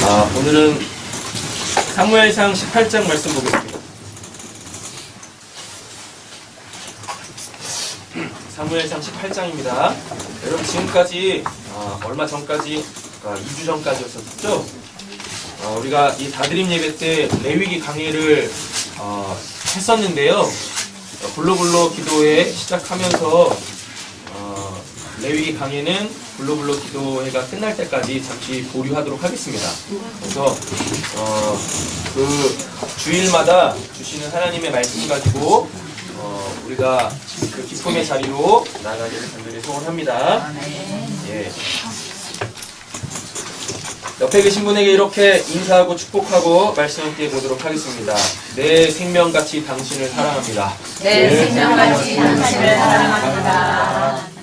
오늘은 사무엘상 18장 말씀 보겠습니다. 사무엘상 18장입니다. 여러분 지금까지 얼마 전까지 2주 전까지였었죠? 우리가 이 다드림 예배 때 레위기 강의를 했었는데요. 블로블로 기도회 시작하면서 레위기 강의는 블로블로 기도회가 끝날 때까지 잠시 보류하도록 하겠습니다. 그래서 그 주일마다 주시는 하나님의 말씀 가지고 우리가 그 기쁨의 자리로 나가기를 간절히 소원합니다. 예. 옆에 계신 분에게 이렇게 인사하고 축복하고 말씀 함께 보도록 하겠습니다. 내 생명같이 당신을 사랑합니다. 내 생명같이 당신을 사랑합니다.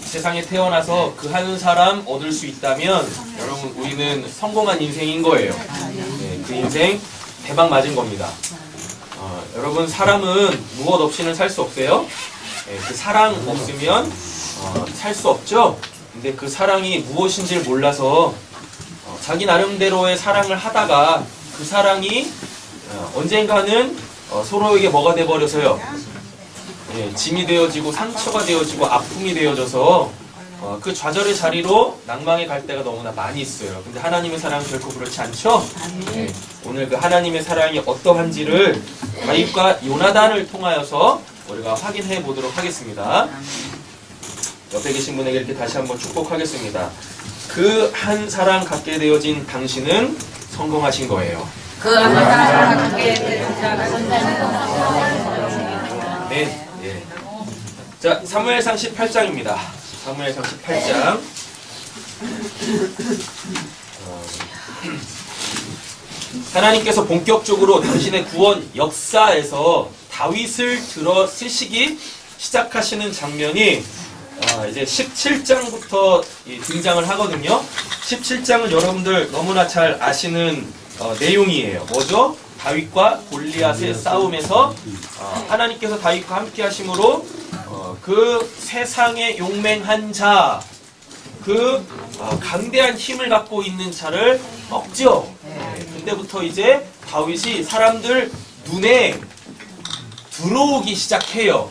세상에 태어나서 그 한 사람 얻을 수 있다면 여러분 우리는 성공한 인생인 거예요. 네, 그 인생 대박 맞은 겁니다. 여러분 사람은 무엇 없이는 살 수 없어요. 네, 그 사랑 없으면 살 수 없죠. 근데 그 사랑이 무엇인지를 몰라서 자기 나름대로의 사랑을 하다가 그 사랑이 언젠가는 서로에게 뭐가 돼버려서요. 예, 짐이 되어지고 상처가 되어지고 아픔이 되어져서 그 좌절의 자리로 낭망에 갈 때가 너무나 많이 있어요. 근데 하나님의 사랑은 결코 그렇지 않죠? 예, 오늘 그 하나님의 사랑이 어떠한지를 다윗과 요나단을 통하여서 우리가 확인해 보도록 하겠습니다. 옆에 계신 분에게 이렇게 다시 한번 축복하겠습니다. 그 한 사랑 갖게 되어진 당신은 성공하신 거예요. 그 한 사랑 갖게 되어진 당신은 네. 예. 자, 사무엘상 18장입니다. 사무엘상 18장. 하나님께서 본격적으로 당신의 구원 역사에서 다윗을 들어 쓰시기 시작하시는 장면이 이제 17장부터 등장을 하거든요. 17장은 여러분들 너무나 잘 아시는 내용이에요. 뭐죠? 다윗과 골리앗의 싸움에서 하나님께서 다윗과 함께 하심으로 그 세상에 용맹한 자, 그 강대한 힘을 갖고 있는 자를 먹죠. 그때부터 이제 다윗이 사람들 눈에 들어오기 시작해요.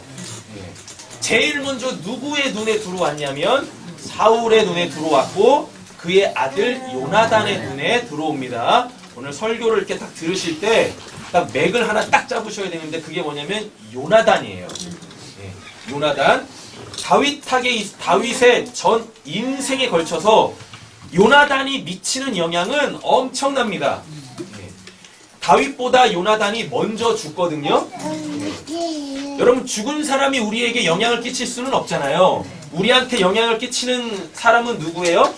제일 먼저 누구의 눈에 들어왔냐면 사울의 눈에 들어왔고 그의 아들 요나단의 눈에 들어옵니다. 오늘 설교를 이렇게 딱 들으실 때 딱 맥을 하나 딱 잡으셔야 되는데 그게 뭐냐면 요나단이에요. 예, 요나단. 다윗의 전 인생에 걸쳐서 요나단이 미치는 영향은 엄청납니다. 예, 다윗보다 요나단이 먼저 죽거든요. 예. 여러분 죽은 사람이 우리에게 영향을 끼칠 수는 없잖아요. 우리한테 영향을 끼치는 사람은 누구예요?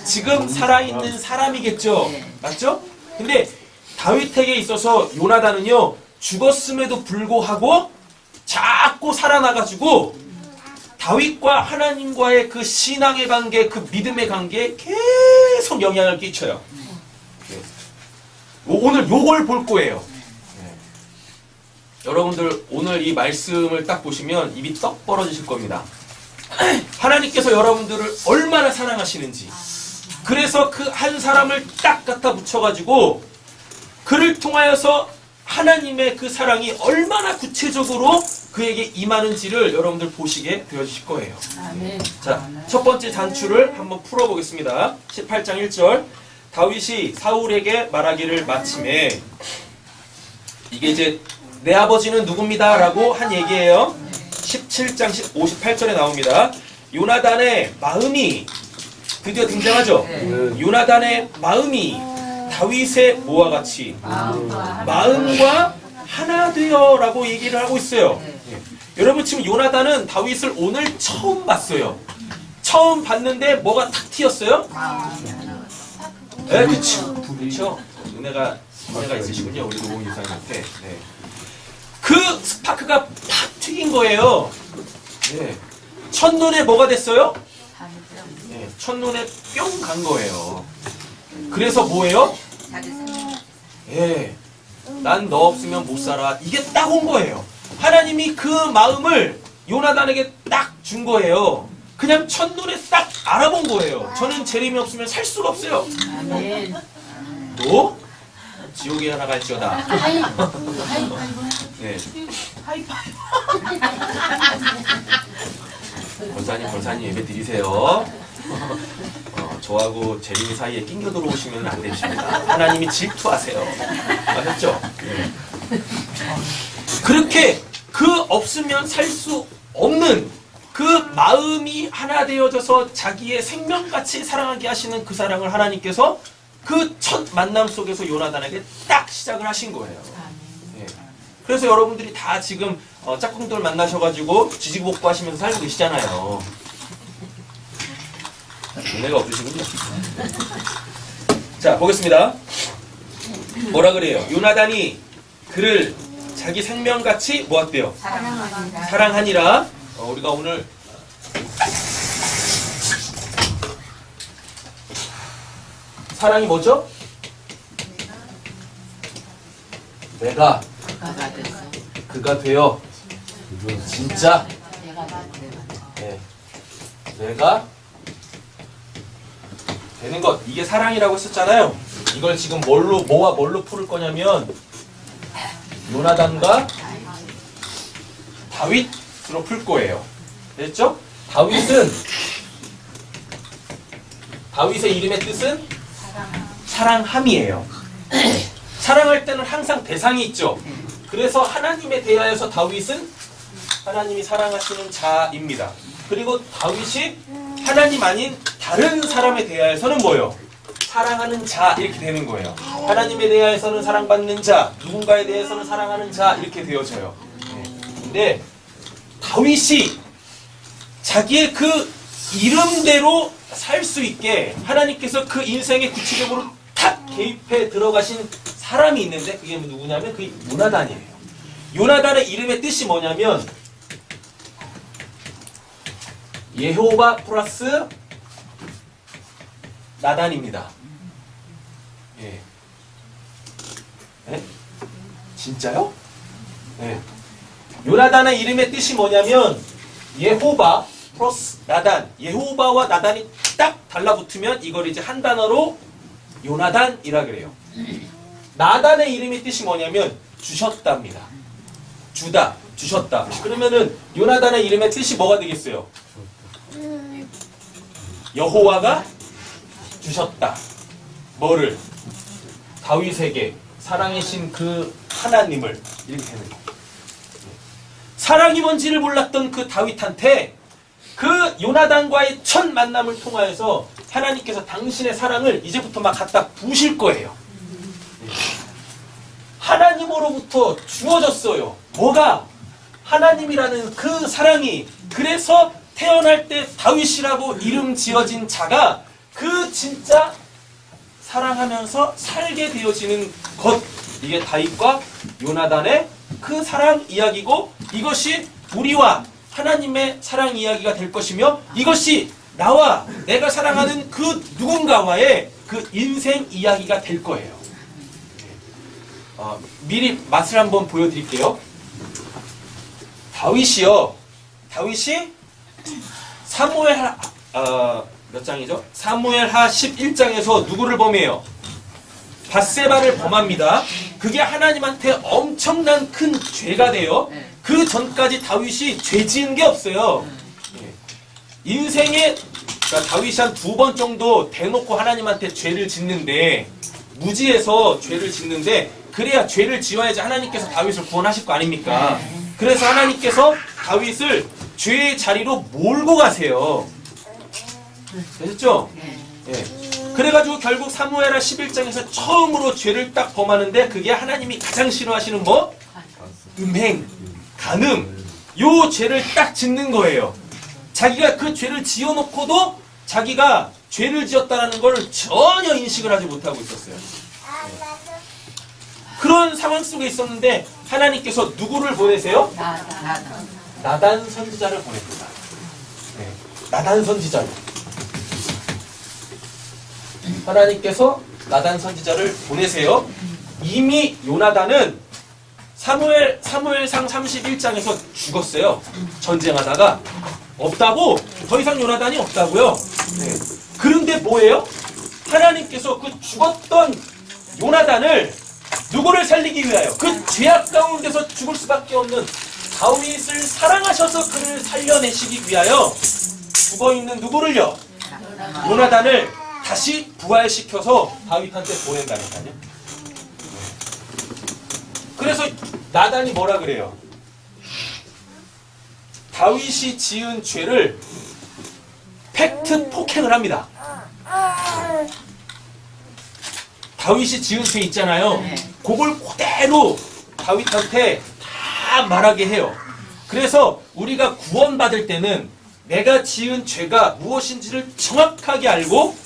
지금 살아있는 사람이겠죠. 맞죠? 근데 다윗에게 있어서 요나단은요 죽었음에도 불구하고 자꾸 살아나가지고 다윗과 하나님과의 그 신앙의 관계, 그 믿음의 관계에 계속 영향을 끼쳐요. 네. 오늘 요걸 볼 거예요. 네. 여러분들 오늘 이 말씀을 딱 보시면 입이 떡 벌어지실 겁니다. 하나님께서 여러분들을 얼마나 사랑하시는지. 그래서 그 한 사람을 딱 갖다 붙여가지고 그를 통하여서 하나님의 그 사랑이 얼마나 구체적으로 그에게 임하는지를 여러분들 보시게 되어주실 거예요. 자, 첫 번째 단추를 한번 풀어보겠습니다. 18장 1절. 다윗이 사울에게 말하기를 마침에 이게 이제 내 아버지는 누굽니다 라고 한 얘기예요. 17장 58절에 나옵니다. 요나단의 마음이 드디어 등장하죠. 요나단의 마음이 다윗의 뭐와 같이 마음과 하나 되어 라고 얘기를 하고 있어요. 여러분 지금 요나단은 다윗을 오늘 처음 봤어요. 처음 봤는데 뭐가 탁 튀었어요? 네, 그쵸. 은혜가 있으시군요. 우리 노공 유사님한테. 네. 그 스파크가 팍 튀긴 거예요. 네. 첫눈에 뭐가 됐어요? 네, 첫눈에 뿅 간 거예요. 그래서 뭐예요? 예, 난 너 없으면 못 살아. 이게 딱 온 거예요. 하나님이 그 마음을 요나단에게 딱 준 거예요. 그냥 첫눈에 딱 알아본 거예요. 저는 재림이 없으면 살 수가 없어요. 아멘. 또 지옥에 하나 갈지어다. 네. 권사님 예배 드리세요. 저하고 재림이 사이에 낑겨 들어오시면 안 되십니다. 하나님이 질투하세요. 아셨죠? 네. 그렇게 그 없으면 살 수 없는 그 마음이 하나 되어져서 자기의 생명같이 사랑하게 하시는 그 사랑을 하나님께서 그 첫 만남 속에서 요나단에게 딱 시작을 하신 거예요. 네. 그래서 여러분들이 다 지금 짝꿍들 만나셔가지고 지지복구 하시면서 살고 계시잖아요. 은혜가 없으시군요. 자, 보겠습니다. 뭐라 그래요? 요나단이 그를 자기 생명같이 뭐었대요? 사랑하니라. 우리가 오늘 사랑이 뭐죠? 내가 그가 되어 진짜 네. 내가 되는 것, 이게 사랑이라고 했었잖아요. 이걸 지금 뭐와 뭘로 풀을 거냐면 요나단과 다윗으로 풀 거예요. 됐죠? 다윗의 이름의 뜻은 사랑함이에요. 사랑할 때는 항상 대상이 있죠. 그래서 하나님에 대하여서 다윗은 하나님이 사랑하시는 자입니다. 그리고 다윗이 하나님 아닌 다른 사람에 대하여서는 뭐예요? 사랑하는 자, 이렇게 되는 거예요. 하나님에 대하여서는 사랑받는 자, 누군가에 대해서는 사랑하는 자, 이렇게 되어져요. 근데 다윗이 자기의 그 이름대로 살 수 있게 하나님께서 그 인생에 구체적으로 탁 개입해 들어가신 사람이 있는데 그게 누구냐면 그게 요나단이에요. 요나단의 이름의 뜻이 뭐냐면 여호와 플러스 나단입니다. 예. 네? 진짜요? 네. 요나단의 이름의 뜻이 뭐냐면 여호와 플러스 나단. 여호와와 나단이 딱 달라붙으면 이걸 이제 한 단어로 요나단이라 그래요. 나단의 이름의 뜻이 뭐냐면 주셨다입니다. 주다, 주셨다. 그러면은 요나단의 이름의 뜻이 뭐가 되겠어요? 여호와가 주셨다. 뭐를? 다윗에게 사랑이신 그 하나님을. 이렇게 되는 거예요. 사랑이 뭔지를 몰랐던 그 다윗한테 그 요나단과의 첫 만남을 통하여서 하나님께서 당신의 사랑을 이제부터 막 갖다 부으실 거예요. 하나님으로부터 주어졌어요. 뭐가? 하나님이라는 그 사랑이. 그래서 태어날 때 다윗이라고 이름 지어진 자가 그 진짜 사랑하면서 살게 되어지는 것. 이게 다윗과 요나단의 그 사랑 이야기고, 이것이 우리와 하나님의 사랑 이야기가 될 것이며, 이것이 나와 내가 사랑하는 그 누군가와의 그 인생 이야기가 될 거예요. 미리 맛을 한번 보여드릴게요. 다윗이 사무엘하 몇 장이죠? 사무엘하 11장에서 누구를 범해요? 밧세바를 범합니다. 그게 하나님한테 엄청난 큰 죄가 돼요. 그 전까지 다윗이 죄 지은 게 없어요. 인생에 그러니까 다윗이 한 2번 정도 대놓고 하나님한테 죄를 짓는데, 무지해서 죄를 짓는데, 그래야 죄를 지어야지 하나님께서 다윗을 구원하실 거 아닙니까? 그래서 하나님께서 다윗을 죄의 자리로 몰고 가세요. 되셨죠? 예. 그래가지고 결국 사무엘하 11장에서 처음으로 죄를 딱 범하는데, 그게 하나님이 가장 싫어하시는 뭐? 음행, 간음. 요 죄를 딱 짓는 거예요. 자기가 그 죄를 지어놓고도 자기가 죄를 지었다는 걸 전혀 인식을 하지 못하고 있었어요. 그런 상황 속에 있었는데 하나님께서 누구를 보내세요? 나단 선지자를 보냅니다. 네. 나단 선지자를. 하나님께서 나단 선지자를 보내세요. 이미 요나단은 사무엘상 31장에서 죽었어요. 전쟁하다가. 없다고 더 이상 요나단이 없다고요. 네. 그런데 뭐예요? 하나님께서 그 죽었던 요나단을 누구를 살리기 위하여 그 죄악 가운데서 죽을 수밖에 없는 다윗을 사랑하셔서 그를 살려내시기 위하여 죽어있는 누구를요? 요나단을 다시 부활시켜서 다윗한테 보낸다니까요. 그래서 나단이 뭐라 그래요? 다윗이 지은 죄를 팩트 폭행을 합니다. 다윗이 지은 죄 있잖아요. 그걸 그대로 다윗한테 다 말하게 해요. 그래서 우리가 구원받을 때는 내가 지은 죄가 무엇인지를 정확하게 알고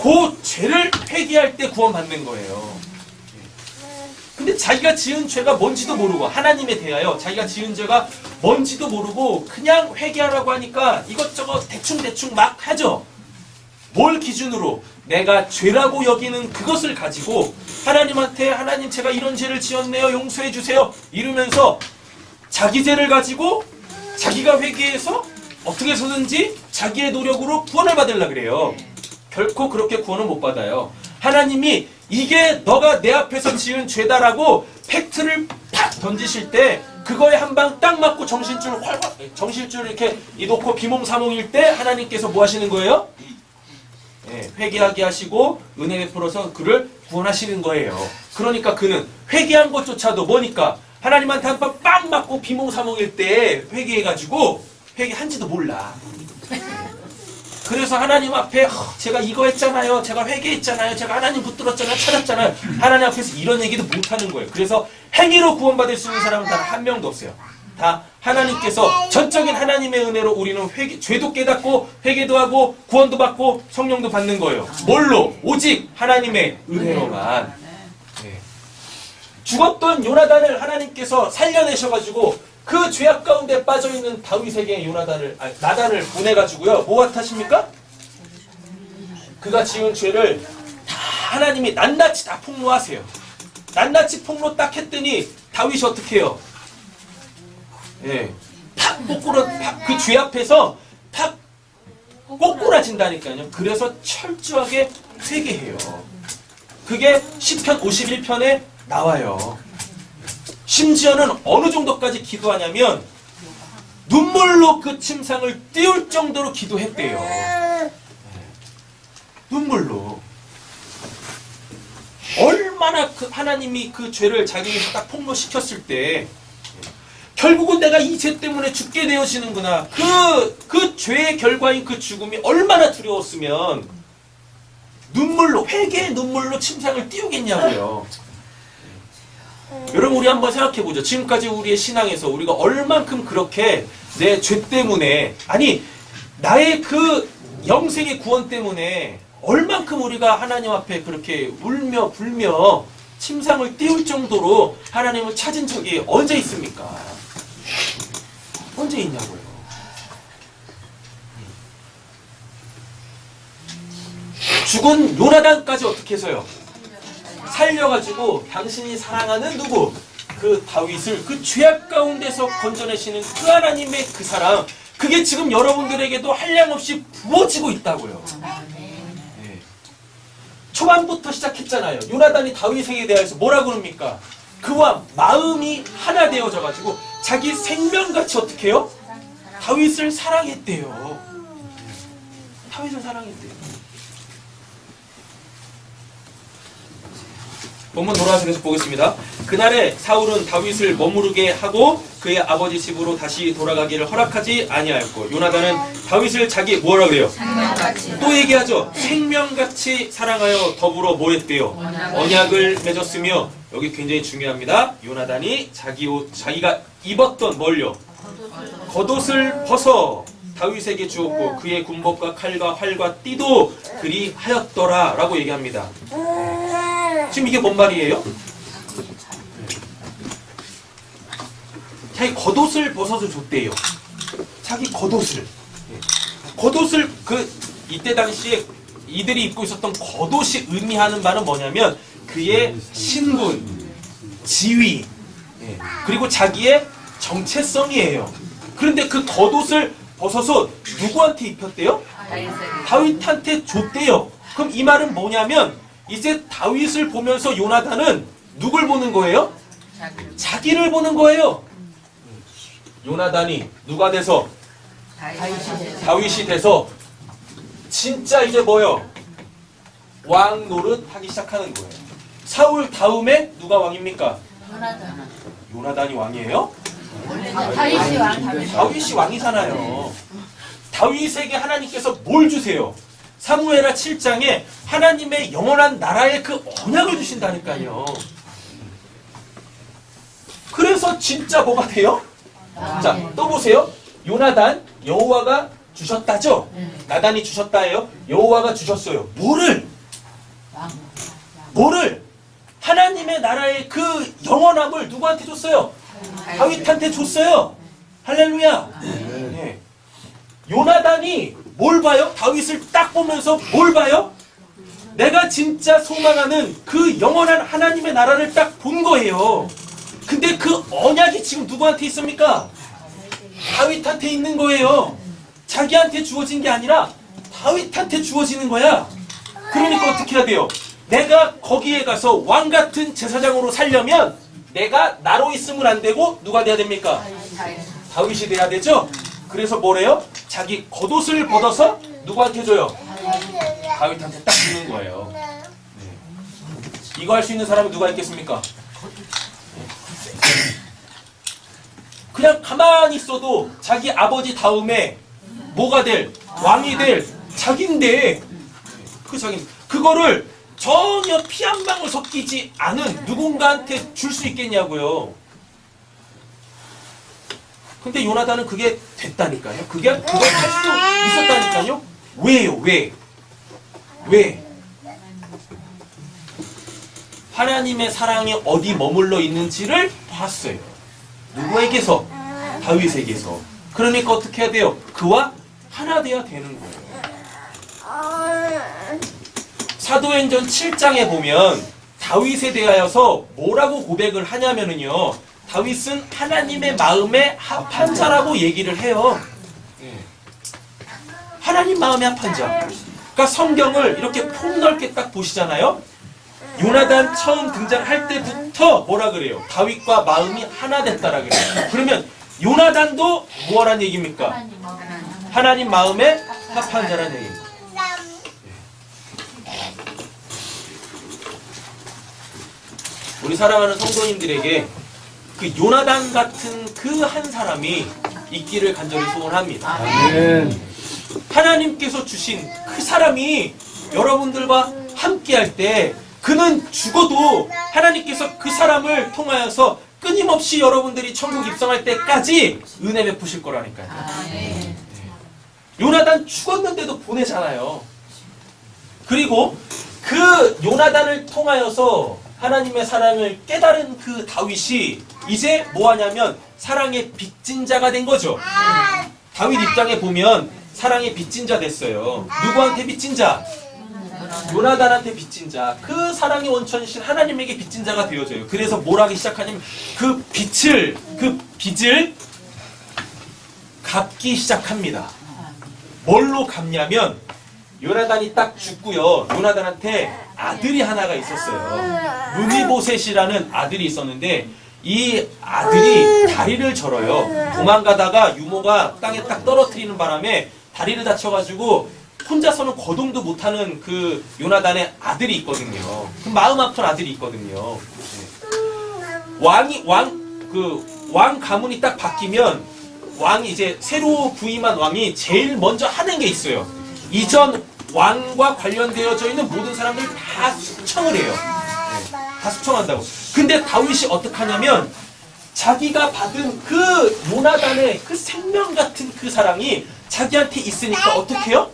그 죄를 회개할 때 구원받는 거예요. 근데 자기가 지은 죄가 뭔지도 모르고 하나님에 대하여 자기가 지은 죄가 뭔지도 모르고 그냥 회개하라고 하니까 이것저것 대충대충 막 하죠. 뭘 기준으로? 내가 죄라고 여기는 그것을 가지고 하나님한테 하나님 제가 이런 죄를 지었네요. 용서해 주세요. 이러면서 자기 죄를 가지고 자기가 회개해서 어떻게 해서든지 자기의 노력으로 구원을 받으려고 그래요. 결코 그렇게 구원을 못 받아요. 하나님이 이게 너가 내 앞에서 지은 죄다라고 팩트를 팍 던지실 때 그거에 한 방 딱 맞고 정신줄 이렇게 놓고 비몽사몽일 때 하나님께서 뭐 하시는 거예요? 회개하게 하시고 은혜 베풀어서 그를 구원하시는 거예요. 그러니까 그는 회개한 것조차도 뭐니까 하나님한테 한 방 빵 맞고 비몽사몽일 때 회개해가지고 회개한지도 몰라. 그래서 하나님 앞에 제가 이거 했잖아요. 제가 회개했잖아요. 제가 하나님 붙들었잖아요. 찾았잖아요. 하나님 앞에서 이런 얘기도 못하는 거예요. 그래서 행위로 구원받을 수 있는 사람은 단 한 명도 없어요. 다 하나님께서 전적인 하나님의 은혜로 우리는 죄도 깨닫고 회개도 하고 구원도 받고 성령도 받는 거예요. 뭘로? 오직 하나님의 은혜로만. 네. 죽었던 요나단을 하나님께서 살려내셔가지고 그 죄악 가운데 빠져있는 다윗에게 나단을 보내가지고요. 뭐 같으십니까? 그가 지은 죄를 다 하나님이 낱낱이 다 폭로하세요. 낱낱이 폭로 딱 했더니 다윗이 어떻게 해요? 팍 그 죄 앞에서 팍 꼬꾸라진다니까요. 그래서 철저하게 회개해요. 그게 시편 51편에 나와요. 심지어는 어느 정도까지 기도하냐면 눈물로 그 침상을 띄울 정도로 기도했대요. 눈물로. 얼마나 그 하나님이 그 죄를 자기에게 딱 폭로시켰을 때 결국은 내가 이 죄 때문에 죽게 되어지는구나. 그 죄의 결과인 그 죽음이 얼마나 두려웠으면 눈물로, 회개의 눈물로 침상을 띄우겠냐고요. 여러분 우리 한번 생각해보죠. 지금까지 우리의 신앙에서 우리가 얼만큼 그렇게 내 죄 때문에 아니 나의 그 영생의 구원 때문에 얼만큼 우리가 하나님 앞에 그렇게 울며 불며 침상을 띄울 정도로 하나님을 찾은 적이 언제 있습니까? 언제 있냐고요. 죽은 요나단까지 어떻게 해서요? 살려가지고 당신이 사랑하는 누구? 그 다윗을 그 죄악 가운데서 건져내시는 그 하나님의 그 사랑, 그게 지금 여러분들에게도 한량없이 부어지고 있다고요. 네. 초반부터 시작했잖아요. 요나단이 다윗에게 대해서 뭐라 그럽니까? 그와 마음이 하나 되어져가지고 자기 생명같이 어떻게 해요? 다윗을 사랑했대요. 다윗을 사랑했대요. 본문 돌아와서 계속 보겠습니다. 그날에 사울은 다윗을 머무르게 하고 그의 아버지 집으로 다시 돌아가기를 허락하지 아니하였고 요나단은 다윗을 자기 뭐라 그래요? 또 얘기하죠. 생명같이 사랑하여 더불어 뭐 했대요? 언약을 맺었으며 여기 굉장히 중요합니다. 요나단이 자기가 입었던 뭘요? 겉옷을 벗어 다윗에게 주었고 그의 군복과 칼과 활과 띠도 그리 하였더라 라고 얘기합니다. 지금 이게 뭔 말이에요? 자기 겉옷을 벗어서 줬대요. 자기 겉옷을. 겉옷을 이때 당시에 이들이 입고 있었던 겉옷이 의미하는 바는 뭐냐면 그의 신분, 지위, 그리고 자기의 정체성이에요. 그런데 그 겉옷을 벗어서 누구한테 입혔대요? 다윗한테 줬대요. 그럼 이 말은 뭐냐면 이제 다윗을 보면서 요나단은 누굴 보는 거예요? 자기를 보는 거예요. 요나단이 누가 돼서? 다윗이 돼서 진짜 이제 뭐요? 왕 노릇 하기 시작하는 거예요. 사울 다음에 누가 왕입니까? 요나단이 왕이에요? 다윗이 왕이잖아요. 다윗에게 하나님께서 뭘 주세요? 사무엘하 7장에 하나님의 영원한 나라의 그 언약을 주신다니까요. 그래서 진짜 뭐가 돼요? 자, 또 보세요. 요나단, 여호와가 주셨다죠? 나단이 주셨다예요. 여호와가 주셨어요. 뭐를? 하나님의 나라의 그 영원함을 누구한테 줬어요? 다윗한테 줬어요. 할렐루야. 네. 요나단이 뭘 봐요? 다윗을 딱 보면서 뭘 봐요? 내가 진짜 소망하는 그 영원한 하나님의 나라를 딱 본 거예요. 근데 그 언약이 지금 누구한테 있습니까? 다윗한테 있는 거예요. 자기한테 주어진 게 아니라 다윗한테 주어지는 거야. 그러니까 어떻게 해야 돼요? 내가 거기에 가서 왕 같은 제사장으로 살려면 내가 나로 있으면 안 되고 누가 돼야 됩니까? 다윗이 돼야 되죠? 그래서 뭐래요? 자기 겉옷을 벗어서 누구한테 줘요? 다윗한테 딱 주는 거예요. 네. 이거 할 수 있는 사람은 누가 있겠습니까? 그냥 가만히 있어도 자기 아버지 다음에 뭐가 될? 왕이 될 자기인데 그거를 전혀 피 한 방울 섞이지 않은 누군가한테 줄 수 있겠냐고요. 근데 요나단은 그게 됐다니까요. 그걸 할 수 있었다니까요. 왜요? 왜? 하나님의 사랑이 어디 머물러 있는지를 봤어요. 누구에게서? 다윗에게서. 그러니까 어떻게 해야 돼요? 그와 하나 돼야 되는 거예요. 사도행전 7장에 보면 다윗에 대하여서 뭐라고 고백을 하냐면은요. 다윗은 하나님의 마음에 합한 자라고 얘기를 해요. 하나님 마음에 합한 자. 그러니까 성경을 이렇게 폭넓게 딱 보시잖아요. 요나단 처음 등장할 때부터 뭐라 그래요? 다윗과 마음이 하나 됐다라 그래요. 그러면 요나단도 뭐라는 얘기입니까? 하나님 마음에 합한 자라는 얘기입니다. 우리 사랑하는 성도님들에게 그 요나단 같은 그 한 사람이 있기를 간절히 소원합니다. 아멘. 하나님께서 주신 그 사람이 여러분들과 함께 할 때 그는 죽어도 하나님께서 그 사람을 통하여서 끊임없이 여러분들이 천국 입성할 때까지 은혜 베푸실 거라니까요. 요나단 죽었는데도 보내잖아요. 그리고 그 요나단을 통하여서 하나님의 사랑을 깨달은 그 다윗이 이제 뭐하냐면 사랑의 빚진 자가 된 거죠. 다윗 입장에 보면 사랑의 빚진 자 됐어요. 누구한테 빚진 자? 요나단한테 빚진 자. 그 사랑의 원천이신 하나님에게 빚진 자가 되어져요. 그래서 뭘 하기 시작하냐면 그 빚을 갚기 시작합니다. 뭘로 갚냐면 요나단이 딱 죽고요. 요나단한테 아들이 하나가 있었어요. 무미보셋이라는 아들이 있었는데 이 아들이 다리를 절어요. 도망가다가 유모가 땅에 딱 떨어뜨리는 바람에 다리를 다쳐가지고 혼자서는 거동도 못하는 그 요나단의 아들이 있거든요. 그 마음 아픈 아들이 있거든요. 왕 가문이 딱 바뀌면 왕이 이제 새로 부임한 왕이 제일 먼저 하는 게 있어요. 이전 왕과 관련되어져 있는 모든 사람들 다 숙청을 해요. 다 숙청한다고. 근데 다윗이 어떻게 하냐면 자기가 받은 그 요나단의 그 생명 같은 그 사랑이 자기한테 있으니까 어떻게 해요?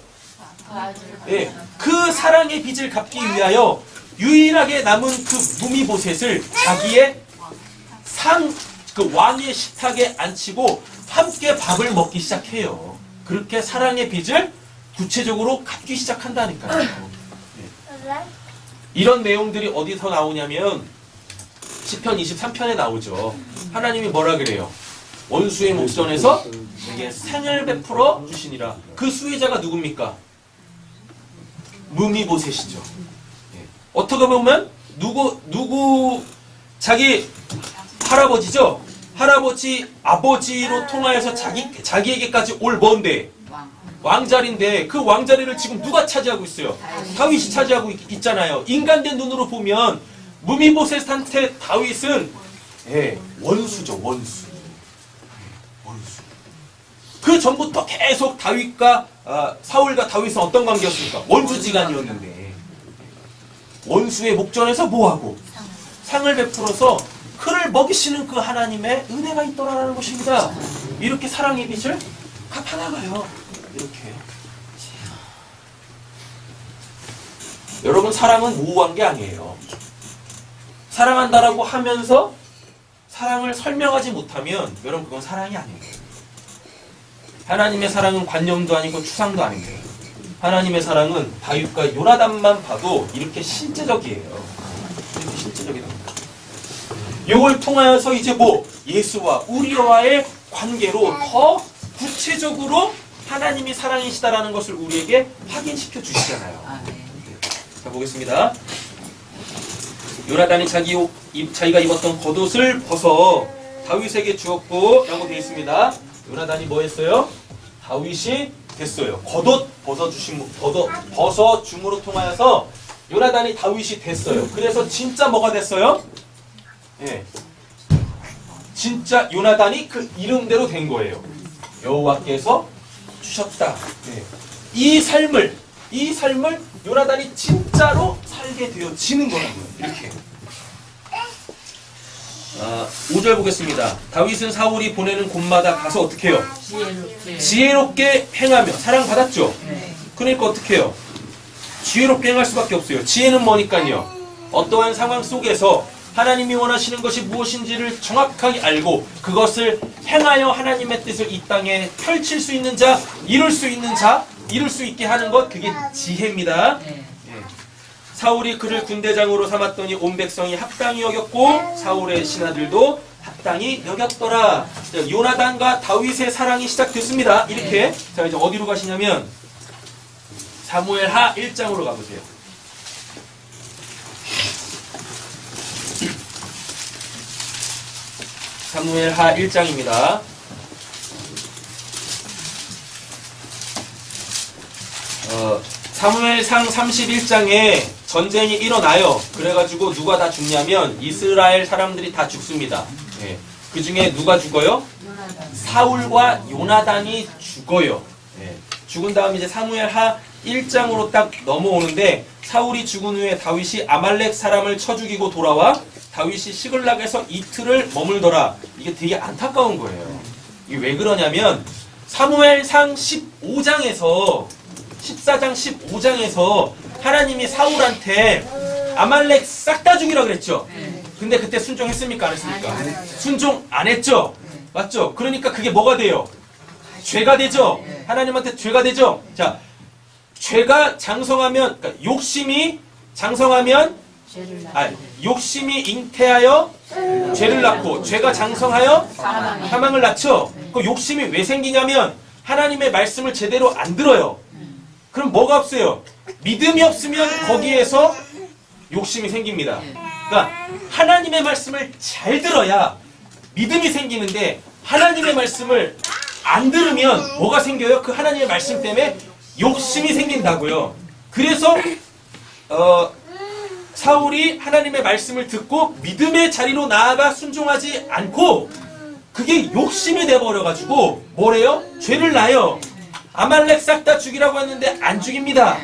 그 사랑의 빚을 갚기 위하여 유일하게 남은 그 무미보셋을 자기의 그 왕의 식탁에 앉히고 함께 밥을 먹기 시작해요. 그렇게 사랑의 빚을 구체적으로 갚기 시작한다니까요. 이런 내용들이 어디서 나오냐면 시편 23편에 나오죠. 하나님이 뭐라 그래요? 원수의 목전에서 내게 상을 베풀어 주시니라. 그 수혜자가 누굽니까? 무미보셋이죠. 예. 어떻게 보면 누구 자기 할아버지죠. 할아버지 아버지로 통하여서 자기에게까지 올 뭔데? 왕자리인데 그 왕자리를 지금 누가 차지하고 있어요? 다윗이 차지하고 있잖아요. 인간된 눈으로 보면 무미보셋한테 다윗은 원수죠. 원수. 그 전부터 계속 다윗과 사울과 다윗은 어떤 관계였습니까? 원수지간이었는데 원수의 목전에서 뭐하고? 상을 베풀어서 그를 먹이시는 그 하나님의 은혜가 있더라라는 것입니다. 이렇게 사랑의 빚을 갚아나가요. 이렇게. 여러분, 사랑은 모호한 게 아니에요. 사랑한다라고 하면서 사랑을 설명하지 못하면 여러분 그건 사랑이 아니에요. 하나님의 사랑은 관념도 아니고 추상도 아닙니다. 하나님의 사랑은 다윗과 요나단만 봐도 이렇게 실제적이에요. 이렇게 실제적이랍니다. 이걸 통하여서 이제 예수와 우리와의 관계로 더 구체적으로 하나님이 사랑이시다라는 것을 우리에게 확인시켜 주시잖아요. 자, 보겠습니다. 요나단이 자기가 입었던 겉옷을 벗어 다윗에게 주었고 라고 되어 있습니다. 요나단이 뭐 했어요? 다윗이 됐어요. 겉옷 벗어 줌으로 통하여서 요나단이 다윗이 됐어요. 그래서 진짜 뭐가 됐어요? 예. 진짜 요나단이 그 이름대로 된 거예요. 여호와께서 주셨다. 예. 이 삶을 요나단이 진짜로 살게 되어지는 거라고요. 이렇게. 5절 보겠습니다. 다윗은 사울이 보내는 곳마다 가서 어떻게 해요? 지혜롭게 행하며. 사랑받았죠? 그러니까 어떻게 해요? 지혜롭게 행할 수밖에 없어요. 지혜는 뭐니까요? 어떠한 상황 속에서 하나님이 원하시는 것이 무엇인지를 정확하게 알고 그것을 행하여 하나님의 뜻을 이 땅에 펼칠 수 있는 자, 이룰 수 있게 하는 것, 그게 지혜입니다. 사울이 그를 군대장으로 삼았더니 온 백성이 합당히 여겼고 사울의 신하들도 합당히 여겼더라. 요나단과 다윗의 사랑이 시작됐습니다. 이렇게. 자, 이제 어디로 가시냐면 사무엘하 1장으로 가보세요. 사무엘하 1장입니다. 사무엘상 31장에 전쟁이 일어나요. 그래가지고 누가 다 죽냐면 이스라엘 사람들이 다 죽습니다. 예. 그 중에 누가 죽어요? 사울과 요나단이 죽어요. 예. 죽은 다음 이제 사무엘하 1장으로 딱 넘어오는데 사울이 죽은 후에 다윗이 아말렉 사람을 쳐 죽이고 돌아와 다윗이 시글락에서 이틀을 머물더라. 이게 되게 안타까운 거예요. 이게 왜 그러냐면 사무엘상 14장 15장에서 하나님이 사울한테 아말렉 싹 다 죽이라 그랬죠. 근데 그때 순종했습니까? 안 했습니까? 순종 안 했죠. 맞죠? 그러니까 그게 뭐가 돼요? 죄가 되죠. 하나님한테 죄가 되죠. 자, 죄가 장성하면, 그러니까 욕심이 장성하면, 욕심이 잉태하여 죄를 낳고 죄가 장성하여 사망을 낳죠. 그 욕심이 왜 생기냐면 하나님의 말씀을 제대로 안 들어요. 그럼 뭐가 없어요? 믿음이 없으면 거기에서 욕심이 생깁니다. 그러니까 하나님의 말씀을 잘 들어야 믿음이 생기는데 하나님의 말씀을 안 들으면 뭐가 생겨요? 그 하나님의 말씀 때문에 욕심이 생긴다고요. 그래서 사울이 하나님의 말씀을 듣고 믿음의 자리로 나아가 순종하지 않고 그게 욕심이 돼버려가지고 뭐래요? 죄를 낳아요. 아말렉 싹 다 죽이라고 했는데 안 죽입니다.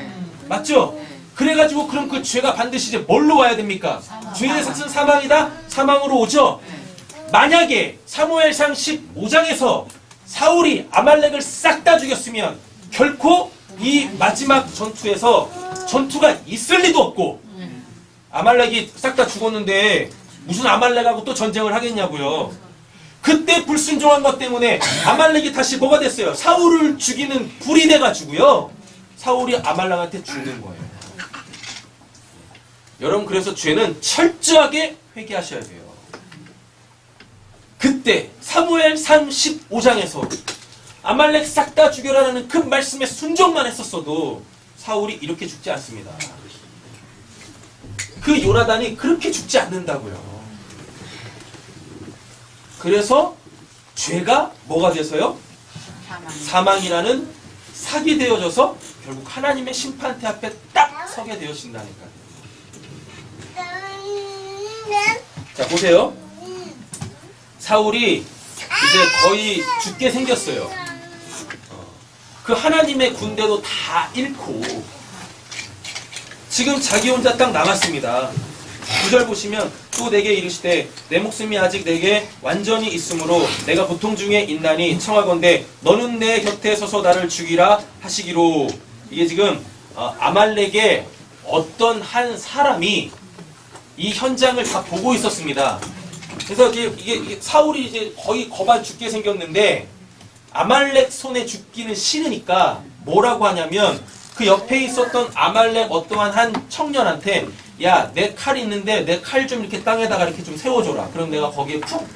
맞죠? 그래가지고 그럼 그 죄가 반드시 이제 뭘로 와야 됩니까? 죄의 삭은 사망이다? 사망으로 오죠? 만약에 사무엘상 15장에서 사울이 아말렉을 싹 다 죽였으면 결코 이 마지막 전투에서 전투가 있을 리도 없고 아말렉이 싹 다 죽었는데 무슨 아말렉하고 또 전쟁을 하겠냐고요. 그때 불순종한 것 때문에 아말렉이 다시 뭐가 됐어요? 사울을 죽이는 불이 돼가지고요. 사울이 아말렉한테 죽는 거예요. 여러분, 그래서 죄는 철저하게 회개하셔야 돼요. 그때 사무엘상 15장에서 아말렉 싹 다 죽여라라는 그 말씀에 순종만 했었어도 사울이 이렇게 죽지 않습니다. 그 요나단이 그렇게 죽지 않는다고요. 그래서 죄가 뭐가 돼서요? 사망이라는 삭이 되어져서 결국 하나님의 심판대 앞에 딱 서게 되어진다니까요. 자, 보세요. 사울이 이제 거의 죽게 생겼어요. 그 하나님의 군대도 다 잃고 지금 자기 혼자 딱 남았습니다. 9절 보시면 또 내게 이르시되 내 목숨이 아직 내게 완전히 있으므로 내가 고통 중에 있나니 청하건대 너는 내 곁에 서서 나를 죽이라 하시기로. 이게 지금 아말렉의 어떤 한 사람이 이 현장을 다 보고 있었습니다. 그래서 이게 사울이 이제 거의 거반 죽게 생겼는데 아말렉 손에 죽기는 싫으니까 뭐라고 하냐면 그 옆에 있었던 아말렉 어떠한 한 청년한테 야, 내 칼이 있는데 내 칼 좀 이렇게 땅에다가 이렇게 좀 세워줘라. 그럼 내가 거기에 푹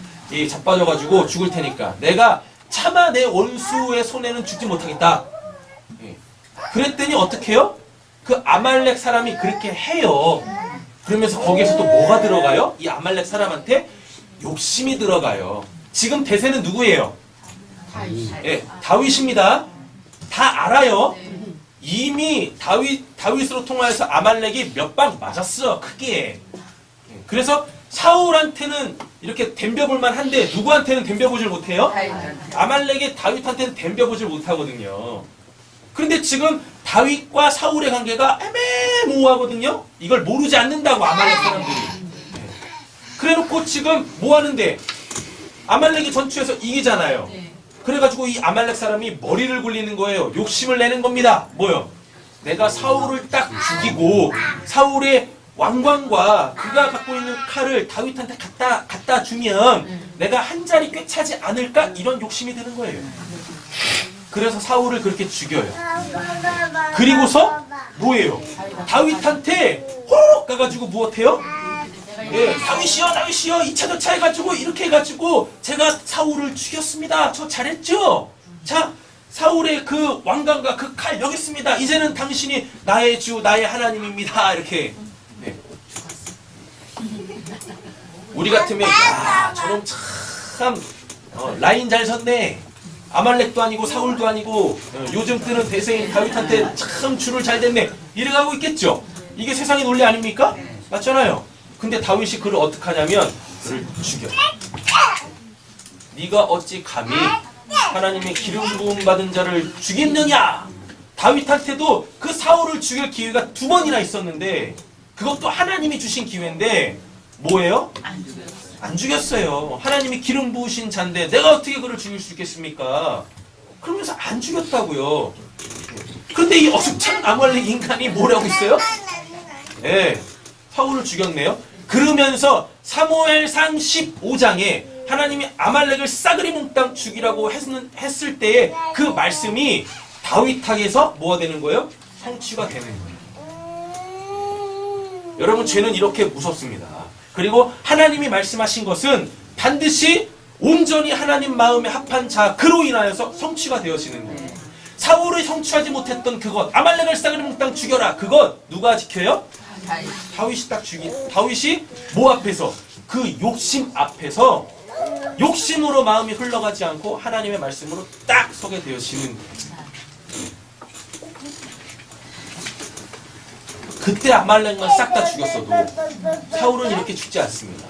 자빠져가지고 죽을 테니까 내가 차마 내 원수의 손에는 죽지 못하겠다. 그랬더니 어떻게 해요? 그 아말렉 사람이 그렇게 해요. 그러면서 거기에서 또 뭐가 들어가요? 이 아말렉 사람한테 욕심이 들어가요. 지금 대세는 누구예요? 다윗입니다. 다 알아요. 이미 다윗으로 통하여서 아말렉이 몇 방 맞았어, 크게. 그래서 사울한테는 이렇게 덤벼볼만 한데 누구한테는 덤벼보질 못해요? 아말렉이 다윗한테는 덤벼보질 못하거든요. 그런데 지금 다윗과 사울의 관계가 애매모호하거든요. 이걸 모르지 않는다고 아말렉 사람들이. 그래놓고 지금 뭐 하는데 아말렉이 전투에서 이기잖아요. 그래가지고 이 아말렉 사람이 머리를 굴리는 거예요. 욕심을 내는 겁니다. 뭐요? 내가 사울을 딱 죽이고 사울의 왕관과 그가 갖고 있는 칼을 다윗한테 갖다 주면 내가 한 자리 꿰차지 않을까? 이런 욕심이 드는 거예요. 그래서 사울을 그렇게 죽여요. 그리고서 뭐예요? 다윗한테 호로록 가가지고 무엇해요? 다윗이여 2차 전차 해가지고 이렇게 해가지고 제가 사울을 죽였습니다. 저 잘했죠? 자, 사울의 그 왕관과 그 칼 여기 있습니다. 이제는 당신이 나의 주 나의 하나님입니다. 이렇게. 우리 같으면 야, 저놈 참 라인 잘 섰네. 아말렉도 아니고 사울도 아니고 요즘 뜨는 대세인 다윗한테 참 줄을 잘 댔네. 이래가고 있겠죠. 이게 세상의 논리 아닙니까? 맞잖아요. 근데 다윗이 그를 어떻게 하냐면 그를 죽여. 네가 어찌 감히 하나님의 기름 부음 받은 자를 죽였느냐? 다윗한테도 그 사울을 죽일 기회가 2번이나 있었는데 그것도 하나님이 주신 기회인데 뭐예요? 안 죽였어요. 하나님이 기름 부으신 자인데 내가 어떻게 그를 죽일 수 있겠습니까? 그러면서 안 죽였다고요. 근데 이 어숙찬 아말렉 인간이 뭐라고 있어요? 사울을 죽였네요. 그러면서 사무엘상 15장에 하나님이 아말렉을 싸그리 몽땅 죽이라고 했을 때의 그 말씀이 다윗에게서 뭐가 되는 거예요? 성취가 되는 거예요. 여러분, 죄는 이렇게 무섭습니다. 그리고 하나님이 말씀하신 것은 반드시 온전히 하나님 마음에 합한 자 그로 인하여서 성취가 되어지는 거예요. 사울을 성취하지 못했던 그것, 아말렉을 싸그리 몽땅 죽여라, 그것 누가 지켜요? 다윗이 딱 다윗이 뭐 앞에서? 그 욕심 앞에서 욕심으로 마음이 흘러가지 않고 하나님의 말씀으로 딱 서게 되어지는 거예요. 그때 아말렉만 싹 다 죽였어도 사울은 이렇게 죽지 않습니다.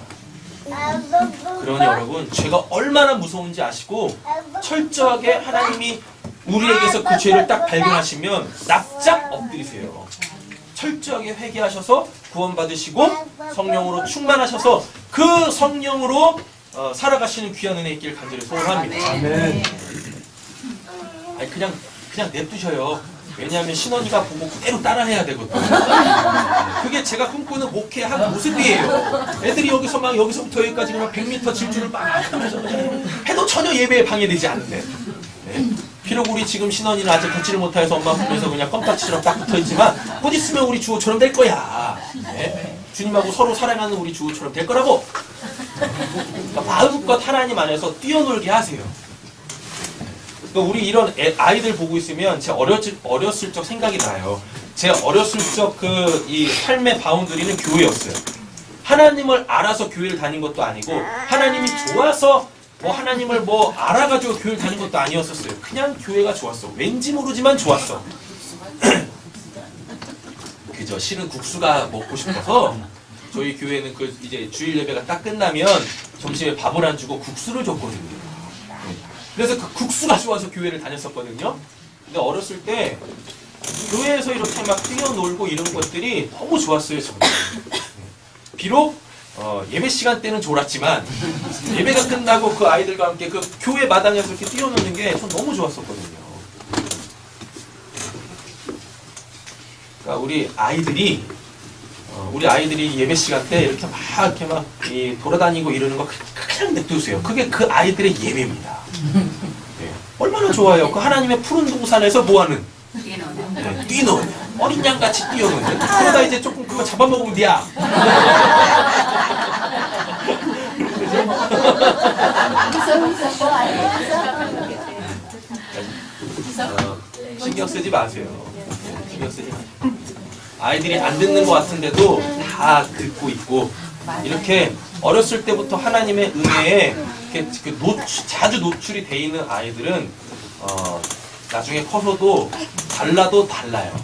그러니 여러분, 죄가 얼마나 무서운지 아시고 철저하게 하나님이 우리에게서 그 죄를 딱 발견하시면 납작 엎드리세요. 철저하게 회개하셔서 구원받으시고 성령으로 충만하셔서 그 성령으로 살아가시는 귀한 은혜 있길 간절히 소원합니다. 아멘. 아니 그냥 냅두셔요. 왜냐하면 신원이가 보고 그대로 따라해야 되거든요. 그게 제가 꿈꾸는 목회한 모습이에요. 애들이 여기서부터 여기까지 그냥 100m 질주를 막 하면서 해도 전혀 예배에 방해되지 않는데. 네. 비록 우리 지금 신원이는 아직 걷지를 못해서 엄마 품에서 그냥 껌딱지처럼 딱 붙어있지만 곧 있으면 우리 주호처럼 될 거야. 네. 주님하고 서로 사랑하는 우리 주호처럼 될 거라고. 그러니까 마음껏 하나님 안에서 뛰어놀게 하세요. 그러니까 우리 이런 아이들 보고 있으면 제 어렸을 적 생각이 나요. 제 어렸을 적 이 삶의 바운더리는 교회였어요. 하나님을 알아서 교회를 다닌 것도 아니고 하나님이 좋아서 하나님을 알아가지고 교회를 다닌 것도 아니었었어요. 그냥 교회가 좋았어. 왠지 모르지만 좋았어. 그저 실은 국수가 먹고 싶어서 저희 교회는 이제 주일 예배가 딱 끝나면 점심에 밥을 안 주고 국수를 줬거든요. 그래서 그 국수가 좋아서 교회를 다녔었거든요. 근데 어렸을 때 교회에서 이렇게 막 뛰어놀고 이런 것들이 너무 좋았어요, 저는. 비록 예배 시간 때는 졸았지만 예배가 끝나고 그 아이들과 함께 그 교회 마당에서 이렇게 뛰어노는 게 전 너무 좋았었거든요. 그러니까 우리 아이들이 예배 시간 때 이렇게 막 돌아다니고 이러는 거 그냥 냅두세요. 그게 그 아이들의 예배입니다. 네. 얼마나 좋아요. 그 하나님의 푸른 동산에서 뭐하는? 뛰노는. 어린 양같이 뛰어노는. 그러다 이제 조금 그거 잡아먹으면 돼야. 신경 쓰지 마세요. 신경 쓰지 마세요. 아이들이 안 듣는 것 같은데도 다 듣고 있고 이렇게 어렸을 때부터 하나님의 은혜에 자주 노출이 돼 있는 아이들은 나중에 커서도 달라도 달라요.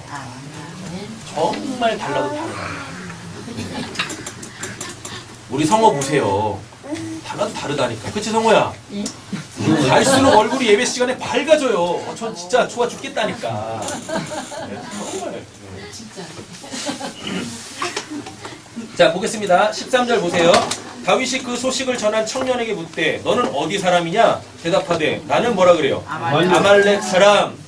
정말 달라도 달라요. 우리 성호 보세요. 달라도 다르다니까. 그치 성호야? 갈수록 얼굴이 예배 시간에 밝아져요. 전 진짜 좋아 죽겠다니까. 네, 정말. 자 보겠습니다. 13절 보세요. 다윗이 그 소식을 전한 청년에게 묻되 너는 어디 사람이냐? 대답하되 나는 뭐라 그래요? 아말렉 사람.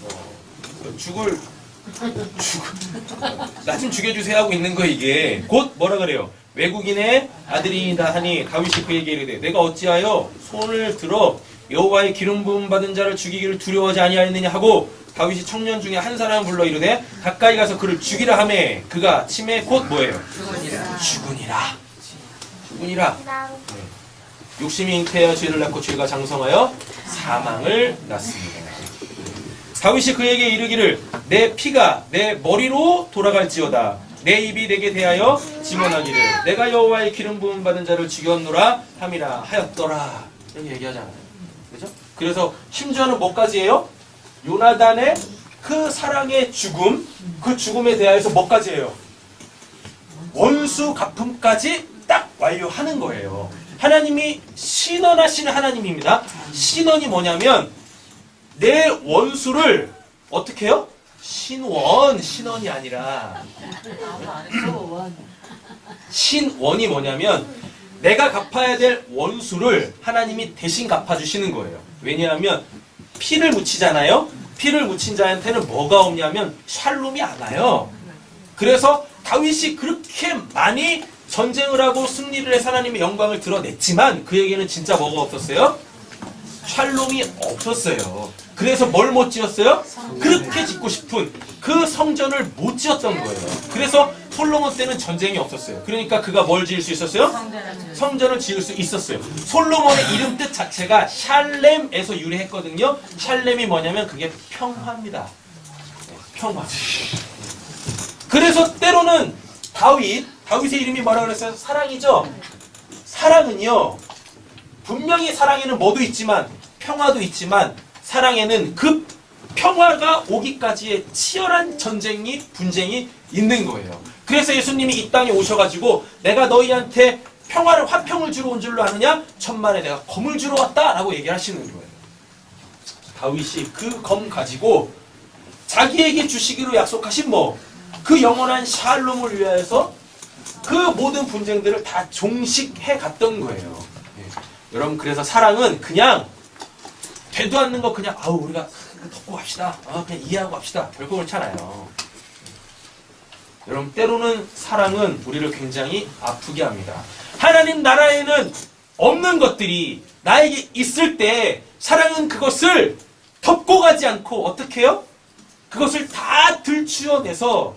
나 좀 죽여주세요 하고 있는 거 이게. 곧 뭐라 그래요? 외국인의 아들이다 하니 다윗이 그에게 이르되 내가 어찌하여 손을 들어 여호와의 기름 부음 받은 자를 죽이기를 두려워하지 아니하였느냐 하고 다윗이 청년 중에 한 사람을 불러 이르되 가까이 가서 그를 죽이라 하매 그가 치매 곧 뭐예요? 죽으니라. 욕심이 잉태하여 죄를 낳고 죄가 장성하여 사망을 낳습니다. 다윗이 그에게 이르기를 내 피가 내 머리로 돌아갈지어다. 내 입이 내게 대하여 증언하기를 내가 여호와의 기름 부음 받은 자를 죽였노라 함이라 하였더라. 이렇게 얘기하잖아요. 그죠? 그래서 심지어는 뭐까지 해요? 요나단의 그 사랑의 죽음, 그 죽음에 대하여서 뭐까지 해요? 원수 갚음까지 딱 완료하는 거예요. 하나님이 신원하시는 하나님입니다. 신원이 뭐냐면 내 원수를 어떻게 해요? 신원이 아니라 신원이 뭐냐면 내가 갚아야 될 원수를 하나님이 대신 갚아주시는 거예요. 왜냐하면 피를 묻히잖아요. 피를 묻힌 자한테는 뭐가 없냐면 샬롬이 안 와요. 그래서 다윗이 그렇게 많이 전쟁을 하고 승리를 해서 하나님의 영광을 드러냈지만 그에게는 진짜 뭐가 없었어요? 샬롬이 없었어요. 그래서 뭘 못 지었어요? 그렇게 짓고 싶은 그 성전을 못 지었던 거예요. 그래서 솔로몬 때는 전쟁이 없었어요. 그러니까 그가 뭘 지을 수 있었어요? 성전을 지을 수 있었어요. 솔로몬의 이름 뜻 자체가 샬렘에서 유래했거든요. 샬렘이 뭐냐면 그게 평화입니다. 평화. 그래서 때로는 다윗의 이름이 뭐라고 그랬어요? 사랑이죠? 사랑은요, 분명히 사랑에는 뭐도 있지만, 평화도 있지만, 사랑에는 그 평화가 오기까지의 치열한 분쟁이 있는 거예요. 그래서 예수님이 이 땅에 오셔가지고, 내가 너희한테 화평을 주러 온 줄로 아느냐? 천만에 내가 검을 주러 왔다! 라고 얘기하시는 거예요. 다윗이 그 검 가지고, 자기에게 주시기로 약속하신 그 영원한 샬롬을 위하여서 그 모든 분쟁들을 다 종식해 갔던 거예요. 예. 여러분 그래서 사랑은 그냥 되도 않는 거 그냥 우리가 덮고 갑시다. 그냥 이해하고 갑시다. 결코 그렇잖아요. 여러분 때로는 사랑은 우리를 굉장히 아프게 합니다. 하나님 나라에는 없는 것들이 나에게 있을 때 사랑은 그것을 덮고 가지 않고 어떻게 해요? 그것을 다 들추어내서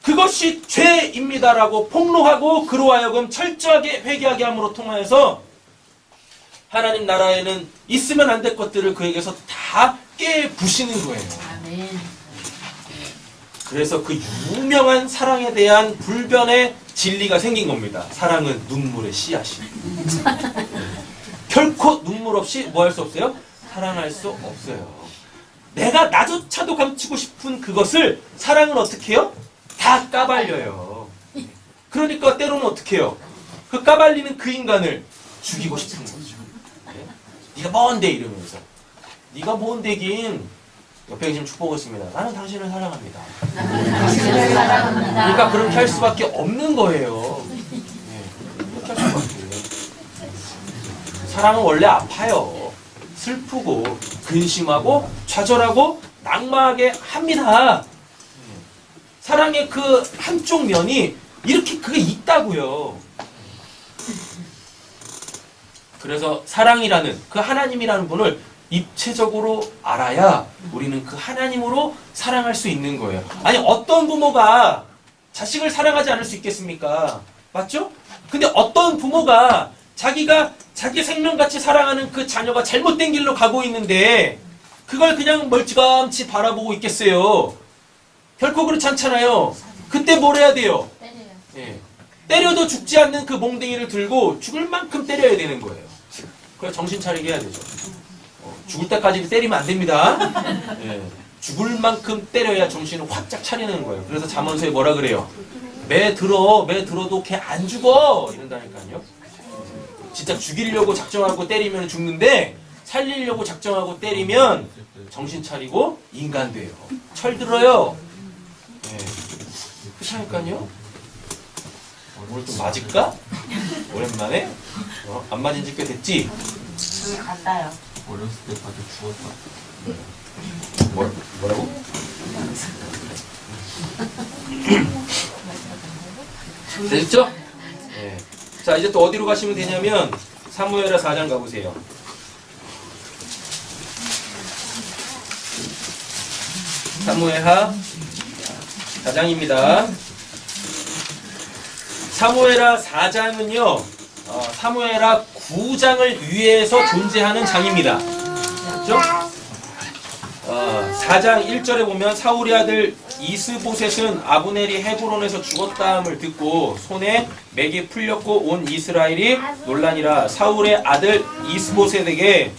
그것이 죄입니다라고 폭로하고 그로 하여금 철저하게 회개하게 함으로 통하여서 하나님 나라에는 있으면 안 될 것들을 그에게서 다 깨부시는 거예요. 아멘. 그래서 그 유명한 사랑에 대한 불변의 진리가 생긴 겁니다. 사랑은 눈물의 씨앗이. 결코 눈물 없이 뭐 할 수 없어요? 사랑할 수 없어요. 내가 나조차도 감추고 싶은 그것을 사랑은 어떻게 해요? 다 까발려요. 그러니까 때로는 어떻게 해요? 그 까발리는 그 인간을 죽이고 싶은 거죠. 네가 뭔데 이러면서. 네가 뭔데긴. 옆에 계시면 축복했습니다. 나는 당신을 사랑합니다. 당신을 사랑합니다. 그러니까 그렇게 할 수밖에 없는 거예요. 그렇게 할 수밖에. 사랑은 원래 아파요. 슬프고 근심하고 좌절하고 낙마하게 합니다. 사랑의 그 한쪽 면이 이렇게 그게 있다고요. 그래서 사랑이라는 그 하나님이라는 분을 입체적으로 알아야 우리는 그 하나님으로 사랑할 수 있는 거예요. 아니 어떤 부모가 자식을 사랑하지 않을 수 있겠습니까? 맞죠? 근데 어떤 부모가 자기가 자기 생명같이 사랑하는 그 자녀가 잘못된 길로 가고 있는데 그걸 그냥 멀찌감치 바라보고 있겠어요? 결코 그렇지 않잖아요. 그때 뭘 해야 돼요? 예. 때려도 죽지 않는 그 몽둥이를 들고 죽을 만큼 때려야 되는 거예요. 그래서 정신 차리게 해야 되죠. 죽을 때까지 때리면 안 됩니다. 예. 죽을 만큼 때려야 정신을 활짝 차리는 거예요. 그래서 잠언서에 뭐라 그래요? 매 들어도 걔 안 죽어! 이런다니까요. 진짜 죽이려고 작정하고 때리면 죽는데 살리려고 작정하고 때리면 정신 차리고 인간 돼요. 철 들어요. 예. 그렇다니까요. 오늘 좀 맞을까? 오랜만에? 안 맞은 지 꽤 됐지? 갔다요. 어렸을 때 봐도 죽었다. 뭐라고? 됐죠? 네. 자, 이제 또 어디로 가시면 되냐면 사무엘하 4장 가보세요. 사무엘하 4장입니다. 사무엘하 4장은요, 사무엘하 9장을 위해서 존재하는 장입니다. 그렇죠? 4장 1절에 보면 사울의 아들 이스보셋은 아브넬이 헤브론에서 죽었다함을 듣고 손에 맥이 풀렸고 온 이스라엘이 놀라니라. 사울의 아들 이스보셋에게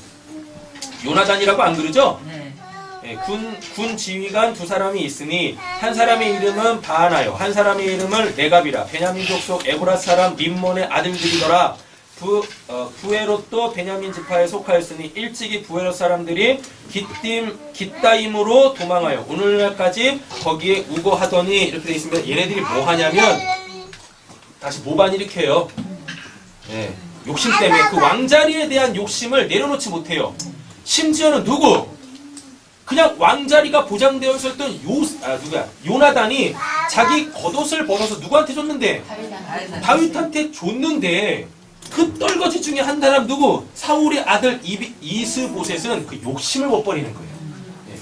요나단이라고 안 그러죠? 네, 군 지휘관 두 사람이 있으니 한 사람의 이름은 바하나요 한 사람의 이름은 레갑이라. 베냐민 족속 에브라 사람 림몬의 아들들이더라. 부에롯도 베냐민 지파에 속하였으니 일찍이 부에롯 사람들이 깃다임으로 도망하여 오늘날까지 거기에 우거하더니 이렇게 돼 있으면 얘네들이 뭐 하냐면 다시 모반 일으켜요. 네, 욕심 때문에 그 왕자리에 대한 욕심을 내려놓지 못해요. 심지어는 누구? 그냥 왕자리가 보장되어 있었던 요나단이 자기 겉옷을 벗어서 누구한테 줬는데? 다윗한테 줬는데 그 떨거지 중에 한 사람 누구? 사울의 아들 이스보셋은 그 욕심을 못 버리는 거예요. 네.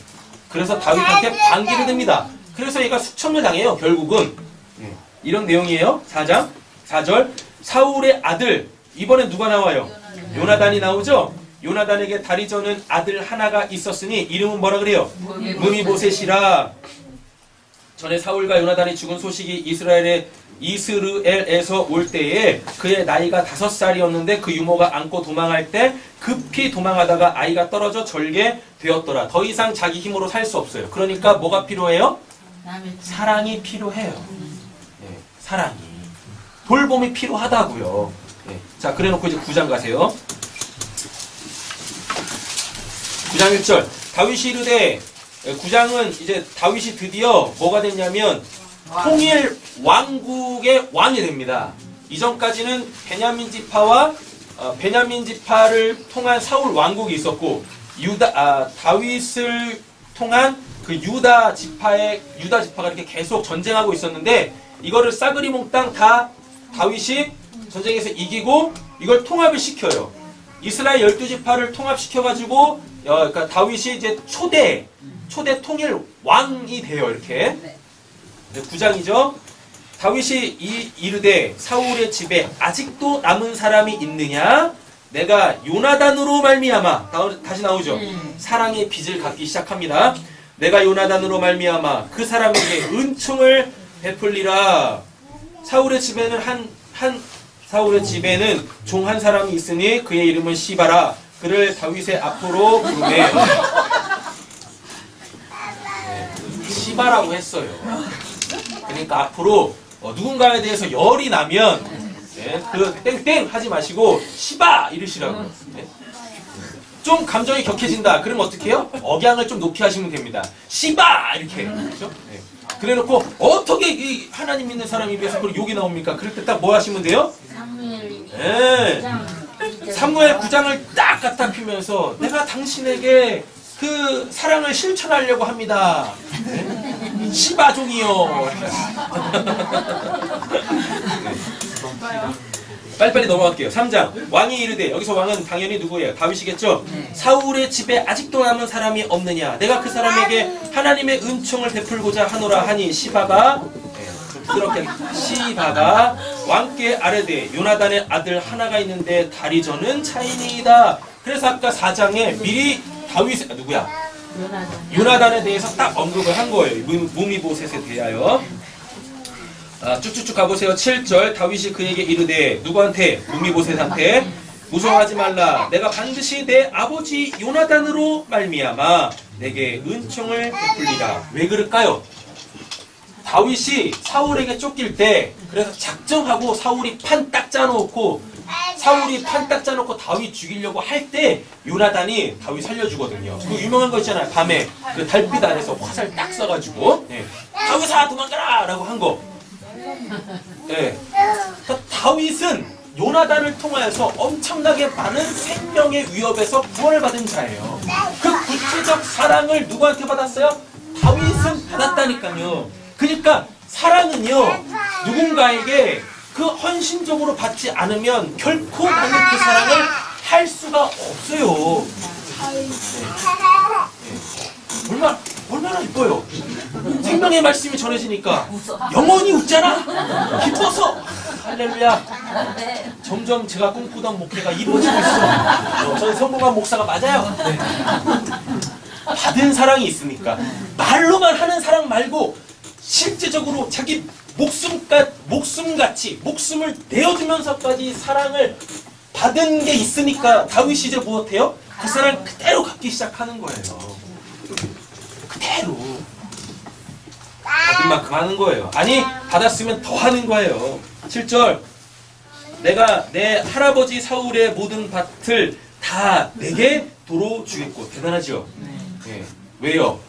그래서 다윗한테 반기를 듭니다. 그래서 얘가 숙청을 당해요. 결국은 네. 이런 내용이에요. 4장 4절 사울의 아들 이번엔 누가 나와요? 요나단이 나오죠? 요나단에게 다리 저는 아들 하나가 있었으니 이름은 뭐라 그래요? 무미보셋이라. 전에 사울과 요나단이 죽은 소식이 이스르엘에서 올 때에 그의 나이가 5살이었는데 그 유모가 안고 도망할 때 급히 도망하다가 아이가 떨어져 절개 되었더라. 더 이상 자기 힘으로 살 수 없어요. 그러니까 뭐가 필요해요? 사랑이 필요해요. 네, 사랑이. 돌봄이 필요하다고요. 네. 자, 그래놓고 이제 9장 가세요. 9장 1절 다윗이 이르되 9장은 이제 다윗이 드디어 뭐가 됐냐면 통일 왕국의 왕이 됩니다. 이전까지는 베냐민 지파와 베냐민 지파를 통한 사울 왕국이 있었고 다윗을 통한 그 유다 지파가 이렇게 계속 전쟁하고 있었는데 이거를 싸그리 몽땅 다 다윗이 전쟁에서 이기고 이걸 통합을 시켜요. 이스라엘 12지파를 통합시켜가지고 그러니까 다윗이 이제 초대 통일 왕이 돼요. 이렇게. 9장이죠. 다윗이 이르되 사울의 집에 아직도 남은 사람이 있느냐? 내가 요나단으로 말미암아 다시 나오죠. 사랑의 빚을 갚기 시작합니다. 내가 요나단으로 말미암아 그 사람에게 은총을 베풀리라. 사울의 집에는 사울의 집에는 종 한 사람이 있으니 그의 이름은 시바라. 그를 다윗의 앞으로 부르매. 시바라고 했어요. 그러니까 앞으로 누군가에 대해서 열이 나면 그 땡땡 하지 마시고 시바 이러시라고요. 좀 감정이 격해진다. 그러면 어떻게 해요? 억양을 좀 높게 하시면 됩니다. 시바 이렇게. 그렇죠? 그래놓고 어떻게 이 하나님 믿는 사람이 비해서 그런 욕이 나옵니까? 그럴 때 딱 뭐 하시면 돼요? 사무엘 9장을 딱 갖다 피면서 내가 당신에게 그 사랑을 실천하려고 합니다. 시바종이요. 빨리빨리 넘어갈게요. 3장. 왕이 이르되, 여기서 왕은 당연히 누구예요? 다윗이겠죠? 사울의 집에 아직도 남은 사람이 없느냐? 내가 그 사람에게 하나님의 은총을 베풀고자 하노라 하니 시바가 부드럽게 시바가 왕께 아뢰되 요나단의 아들 하나가 있는데 다리 저는 차이니이다. 그래서 아까 4장에 미리 다윗 누구야? 요나단에 대해서 딱 언급을 한 거예요. 무미보셋에 대하여. 쭉쭉쭉 가보세요. 7절. 다윗이 그에게 이르되 누구한테? 무미보셋한테 무서워하지 말라. 내가 반드시 내 아버지 요나단으로 말미암아 내게 은총을 베풀리라. 왜 그럴까요? 다윗이 사울에게 쫓길 때 그래서 작정하고 사울이 판 딱 짜놓고 다윗 죽이려고 할 때 요나단이 다윗 살려주거든요. 그 유명한 거 있잖아요. 밤에 그 달빛 아래서 화살 딱 쏴가지고 다윗아 도망가라 라고 한 거. 그러니까 다윗은 요나단을 통하여서 엄청나게 많은 생명의 위협에서 구원을 받은 자예요. 그 구체적 사랑을 누구한테 받았어요? 다윗은 받았다니까요. 그러니까 사랑은요, 누군가에게 그 헌신적으로 받지 않으면 결코 나는 그 사랑을 할 수가 없어요. 얼마나 이뻐요. 생명의 말씀이 전해지니까 영원히 웃잖아. 기뻐서. 할렐루야. 점점 제가 꿈꾸던 목회가 이루어지고 있어. 저는 성공한 목사가 맞아요. 받은 사랑이 있으니까. 말로만 하는 사랑 말고 실제적으로 자기 목숨같이 목숨을 내어주면서까지 사랑을 받은 게 있으니까 다윗이 이제 무엇해요? 그 사랑 그대로 갚기 시작하는 거예요. 그대로 받은 만큼 하는 거예요. 아니 받았으면 더 하는 거예요. 7절. 내가 내 할아버지 사울의 모든 밭을 다 내게 도로 주겠고. 대단하죠? 네. 왜요?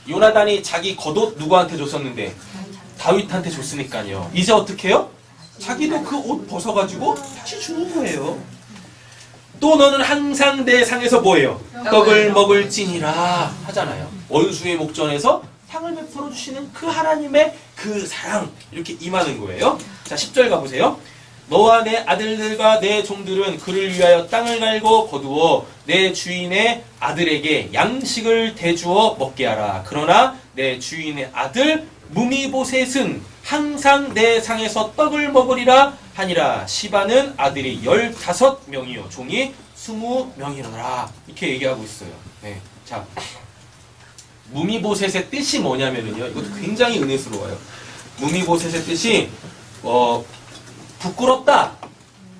요나단이 자기 겉옷 누구한테 줬었는데? 다윗한테 줬으니까요. 이제 어떻게 해요? 자기도 그 옷 벗어가지고 다시 주는 거예요. 또 너는 항상 내 상에서 뭐예요? 떡을 먹을지니라 하잖아요. 원수의 목전에서 상을 베풀어 주시는 그 하나님의 그 사랑 이렇게 임하는 거예요. 자 10절 가보세요. 너와 내 아들들과 내 종들은 그를 위하여 땅을 갈고 거두어 내 주인의 아들에게 양식을 대주어 먹게 하라. 그러나 내 주인의 아들 무미보셋은 항상 내 상에서 떡을 먹으리라 하니라. 시바는 아들이 15명이요 종이 20명이라. 이렇게 얘기하고 있어요. 네. 자, 무미보셋의 뜻이 뭐냐면요. 이것도 굉장히 은혜스러워요. 무미보셋의 뜻이 부끄럽다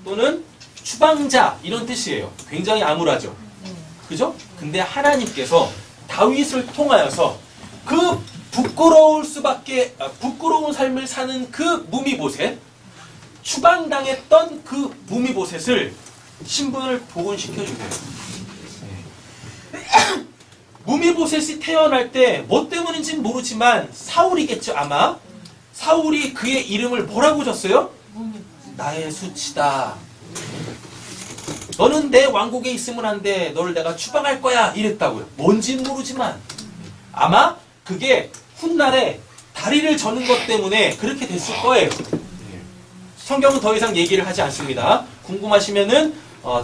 또는 추방자 이런 뜻이에요. 굉장히 암울하죠. 그죠? 근데 하나님께서 다윗을 통하여서 그 부끄러운 삶을 사는 그 무미보셋, 추방당했던 그 무미보셋을 신분을 복원시켜주세요. 무미보셋이 태어날 때 뭐 때문인지는 모르지만 사울이겠죠 아마. 사울이 그의 이름을 뭐라고 줬어요? 나의 수치다. 너는 내 왕국에 있으면 안 돼. 너를 내가 추방할 거야. 이랬다고요. 뭔지는 모르지만 아마 그게 훗날에 다리를 저는 것 때문에 그렇게 됐을 거예요. 성경은 더 이상 얘기를 하지 않습니다. 궁금하시면은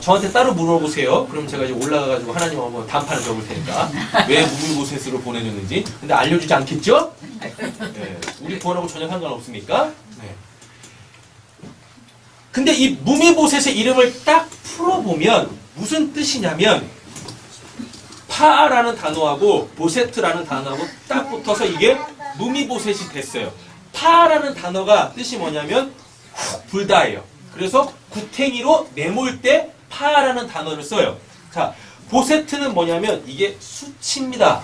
저한테 따로 물어보세요. 그럼 제가 이제 올라가가지고 하나님 한번 단판을 적을 테니까 왜 무미보셋으로 보내줬는지. 근데 알려주지 않겠죠? 네. 우리 구원하고 전혀 상관없으니까. 네. 근데 이 무미보셋의 이름을 딱 풀어보면 무슨 뜻이냐면 파라는 단어하고 보세트라는 단어하고 딱 붙어서 이게 무미보셋이 됐어요. 파라는 단어가 뜻이 뭐냐면 불다예요. 그래서 구탱이로 내몰 때 파라는 단어를 써요. 자, 보세트는 뭐냐면 이게 수치입니다.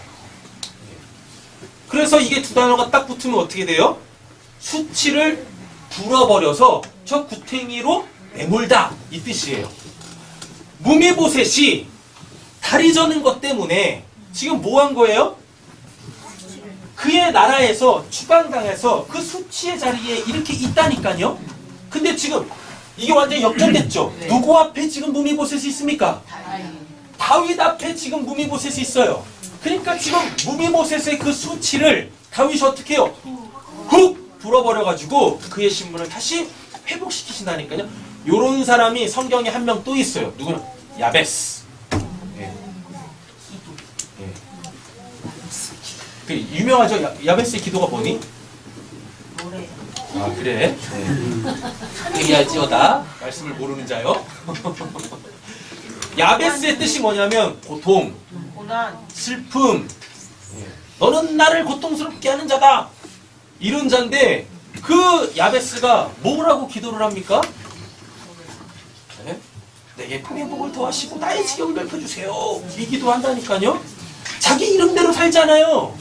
그래서 이게 두 단어가 딱 붙으면 어떻게 돼요? 수치를 불어버려서 저 구탱이로 내몰다 이 뜻이에요. 무미보셋이 다리 저는 것 때문에 지금 뭐 한 거예요? 그의 나라에서 추방당해서 그 수치의 자리에 이렇게 있다니까요. 근데 지금 이게 완전히 역전됐죠. 누구 앞에 지금 무미보셋이 있습니까? 다윗 앞에 지금 무미보셋이 있어요. 그러니까 지금 무미보셋의 그 수치를 다윗이 어떻게 해요? 훅 불어버려가지고 그의 신분을 다시 회복시키신다니까요. 요런 사람이 성경에 한 명 또 있어요. 누구는? 야베스. 예. 예. 그 유명하죠? 야베스의 기도가 뭐니? 노래. 아 그래? 얘기할지어다 말씀을 모르는 자요. 야베스의 뜻이 뭐냐면 고통, 고난. 슬픔. 너는 나를 고통스럽게 하는 자다. 이런 자인데 그 야베스가 뭐라고 기도를 합니까? 네? 내게 회복을 더하시고 나의 지경을 넓혀주세요. 이 기도한다니까요. 자기 이름대로 살잖아요.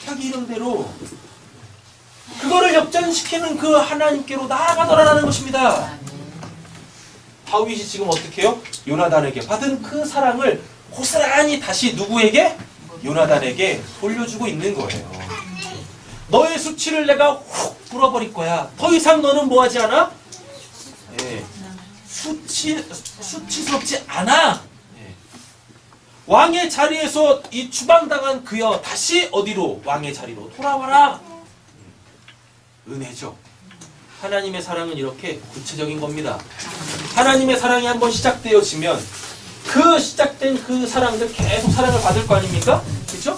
자기 이름대로. 그거를 역전시키는 그 하나님께로 나아가더라라는 것입니다. 다윗이 지금 어떻게 해요? 요나단에게 받은 그 사랑을 고스란히 다시 누구에게? 요나단에게 돌려주고 있는 거예요. 너의 수치를 내가 훅 불어버릴 거야. 더 이상 너는 뭐하지 않아? 예. 수치스럽지 않아. 예. 왕의 자리에서 이 추방당한 그여 다시 어디로? 왕의 자리로 돌아와라. 은혜죠. 하나님의 사랑은 이렇게 구체적인 겁니다. 하나님의 사랑이 한번 시작되어지면 그 시작된 그 사랑들 계속 사랑을 받을 거 아닙니까? 그렇죠?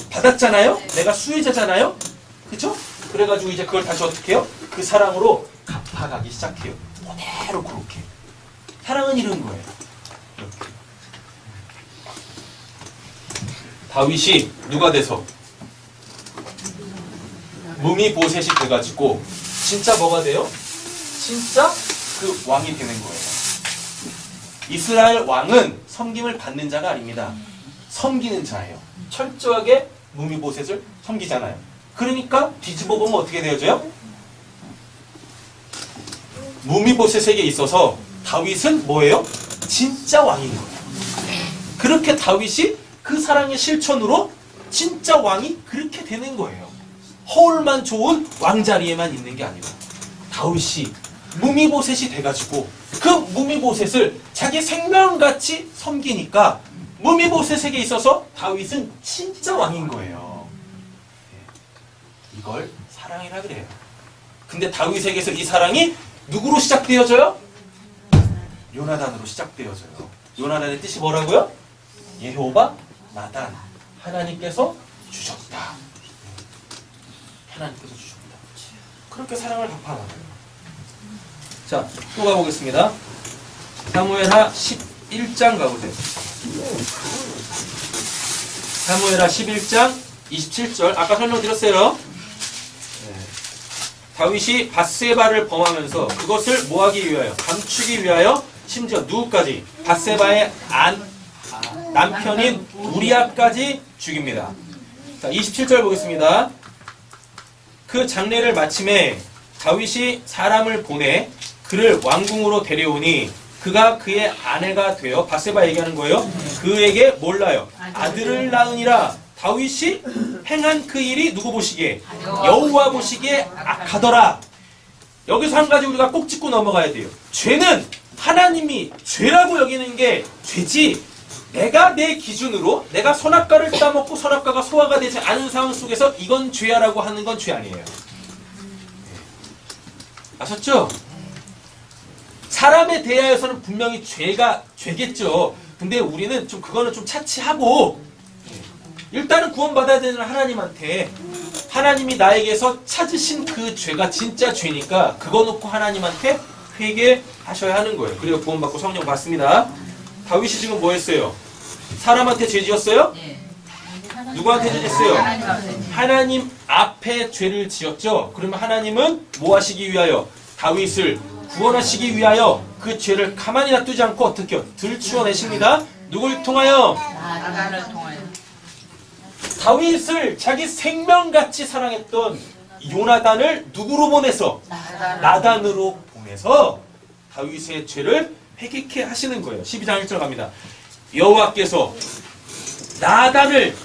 받았잖아요? 내가 수혜자잖아요? 그렇죠? 그래가지고 이제 그걸 다시 어떻게 해요? 그 사랑으로 갚아가기 시작해요. 그대로 그렇게. 사랑은 이런 거예요. 이렇게. 다윗이 누가 돼서? 무미보셋이 돼가지고 진짜 뭐가 돼요? 진짜 그 왕이 되는 거예요. 이스라엘 왕은 섬김을 받는 자가 아닙니다. 섬기는 자예요. 철저하게 무미보셋을 섬기잖아요. 그러니까 뒤집어 보면 어떻게 되어져요? 무미보셋에게 있어서 다윗은 뭐예요? 진짜 왕인 거예요. 그렇게 다윗이 그 사랑의 실천으로 진짜 왕이 그렇게 되는 거예요. 허울만 좋은 왕자리에만 있는 게 아니고 다윗이 무미보셋이 돼가지고 그 무미보셋을 자기 생명같이 섬기니까 무미보셋에게 있어서 다윗은 진짜 왕인 거예요. 이걸 사랑이라 그래요. 근데 다윗에게서 이 사랑이 누구로 시작되어져요? 요나단으로 시작되어져요. 요나단의 뜻이 뭐라고요? 여호와 나단. 하나님께서 주셨다. 하나님께서 주셨다. 그렇게 사랑을 갚아나가요. 자, 또 가보겠습니다. 사무엘하 11장 가보세요. 사무엘하 11장 27절 아까 설명드렸어요. 다윗이 밧세바를 범하면서 그것을 뭐하기 위하여? 감추기 위하여 심지어 누구까지? 밧세바의 남편인 우리아까지 죽입니다. 자, 27절 보겠습니다. 그 장례를 마침에 다윗이 사람을 보내 그를 왕궁으로 데려오니 그가 그의 아내가 되어 밧세바 얘기하는 거예요. 그에게 몰라요. 아들을 낳으니라. 다윗이 행한 그 일이 누구 보시기에? 여호와 보시기에 악하더라. 여기서 한 가지 우리가 꼭 짚고 넘어가야 돼요. 죄는 하나님이 죄라고 여기는 게 죄지 내가 내 기준으로 내가 선악과를 따먹고 선악과가 소화가 되지 않은 상황 속에서 이건 죄야라고 하는 건 죄 아니에요. 아셨죠? 사람에 대하여서는 분명히 죄가 죄겠죠. 근데 우리는 좀 그거는 좀 차치하고 일단은 구원받아야 되는 하나님한테 하나님이 나에게서 찾으신 그 죄가 진짜 죄니까 그거 놓고 하나님한테 회개하셔야 하는 거예요. 그리고 구원받고 성령 받습니다. 다윗이 지금 뭐 했어요? 사람한테 죄 지었어요? 예. 누구한테 죄 지었어요? 하나님 앞에. 하나님 앞에 죄를 지었죠. 그러면 하나님은 뭐 하시기 위하여? 다윗을 구원하시기 위하여 그 죄를 가만히 놔두지 않고 어떻게요? 들추어내십니다. 누굴 통하여? 나단을 통하여. 다윗을 자기 생명같이 사랑했던 요나단을 누구로 보내서? 나단으로 보내서 다윗의 죄를 회개케 하시는 거예요. 12장 1절 갑니다. 여호와께서 나단을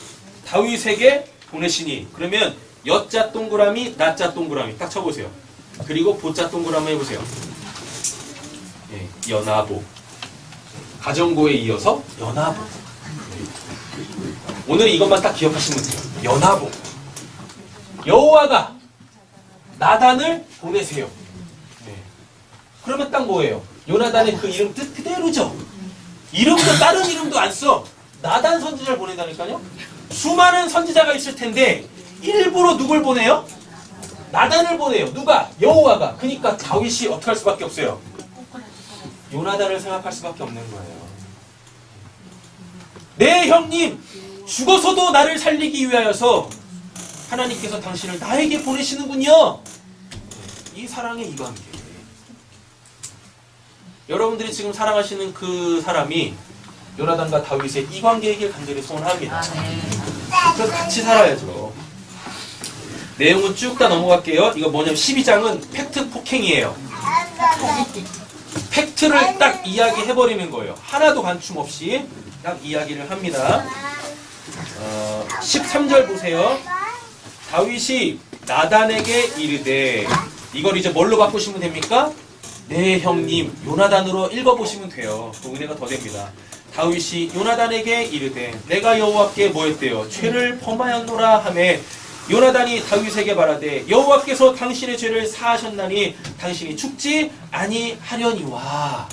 다윗에게 보내시니, 그러면 여자 동그라미 나자 동그라미 딱 쳐보세요. 그리고 보자 동그라미 해보세요. 예, 연하보. 가정보에 이어서 연하보. 오늘 이것만 딱 기억하시면 돼요. 연하보. 여호와가 나단을 보내세요. 네. 그러면 딱 뭐예요? 요나단의 그 이름 뜻 그대로죠. 이름도 다른 이름도 안 써. 나단 선지자를 보낸다니까요. 수많은 선지자가 있을 텐데 일부러 누굴 보내요? 나단을 보내요. 누가? 여호와가. 그러니까 다윗이 어떻게 할 수밖에 없어요? 요나단을 생각할 수밖에 없는 거예요. 네 형님, 죽어서도 나를 살리기 위하여서 하나님께서 당신을 나에게 보내시는군요. 이 사랑의 이 관계. 여러분들이 지금 사랑하시는 그 사람이 요나단과 다윗의 이 관계이길 간절히 소원합니다. 그래서 같이 살아야죠. 내용은 쭉 다 넘어갈게요. 이거 뭐냐면 12장은 팩트 폭행이에요. 팩트를 딱 이야기해버리는 거예요. 하나도 간춤 없이 딱 이야기를 합니다. 13절 보세요. 다윗이 나단에게 이르되, 이걸 이제 뭘로 바꾸시면 됩니까? 네 형님 요나단으로 읽어보시면 돼요. 또 은혜가 더 됩니다. 다윗이 요나단에게 이르되 내가 여호와께 뭐했대요? 죄를 범하였노라 하매 요나단이 다윗에게 말하되 여호와께서 당신의 죄를 사하셨나니 당신이 죽지 아니하려니와.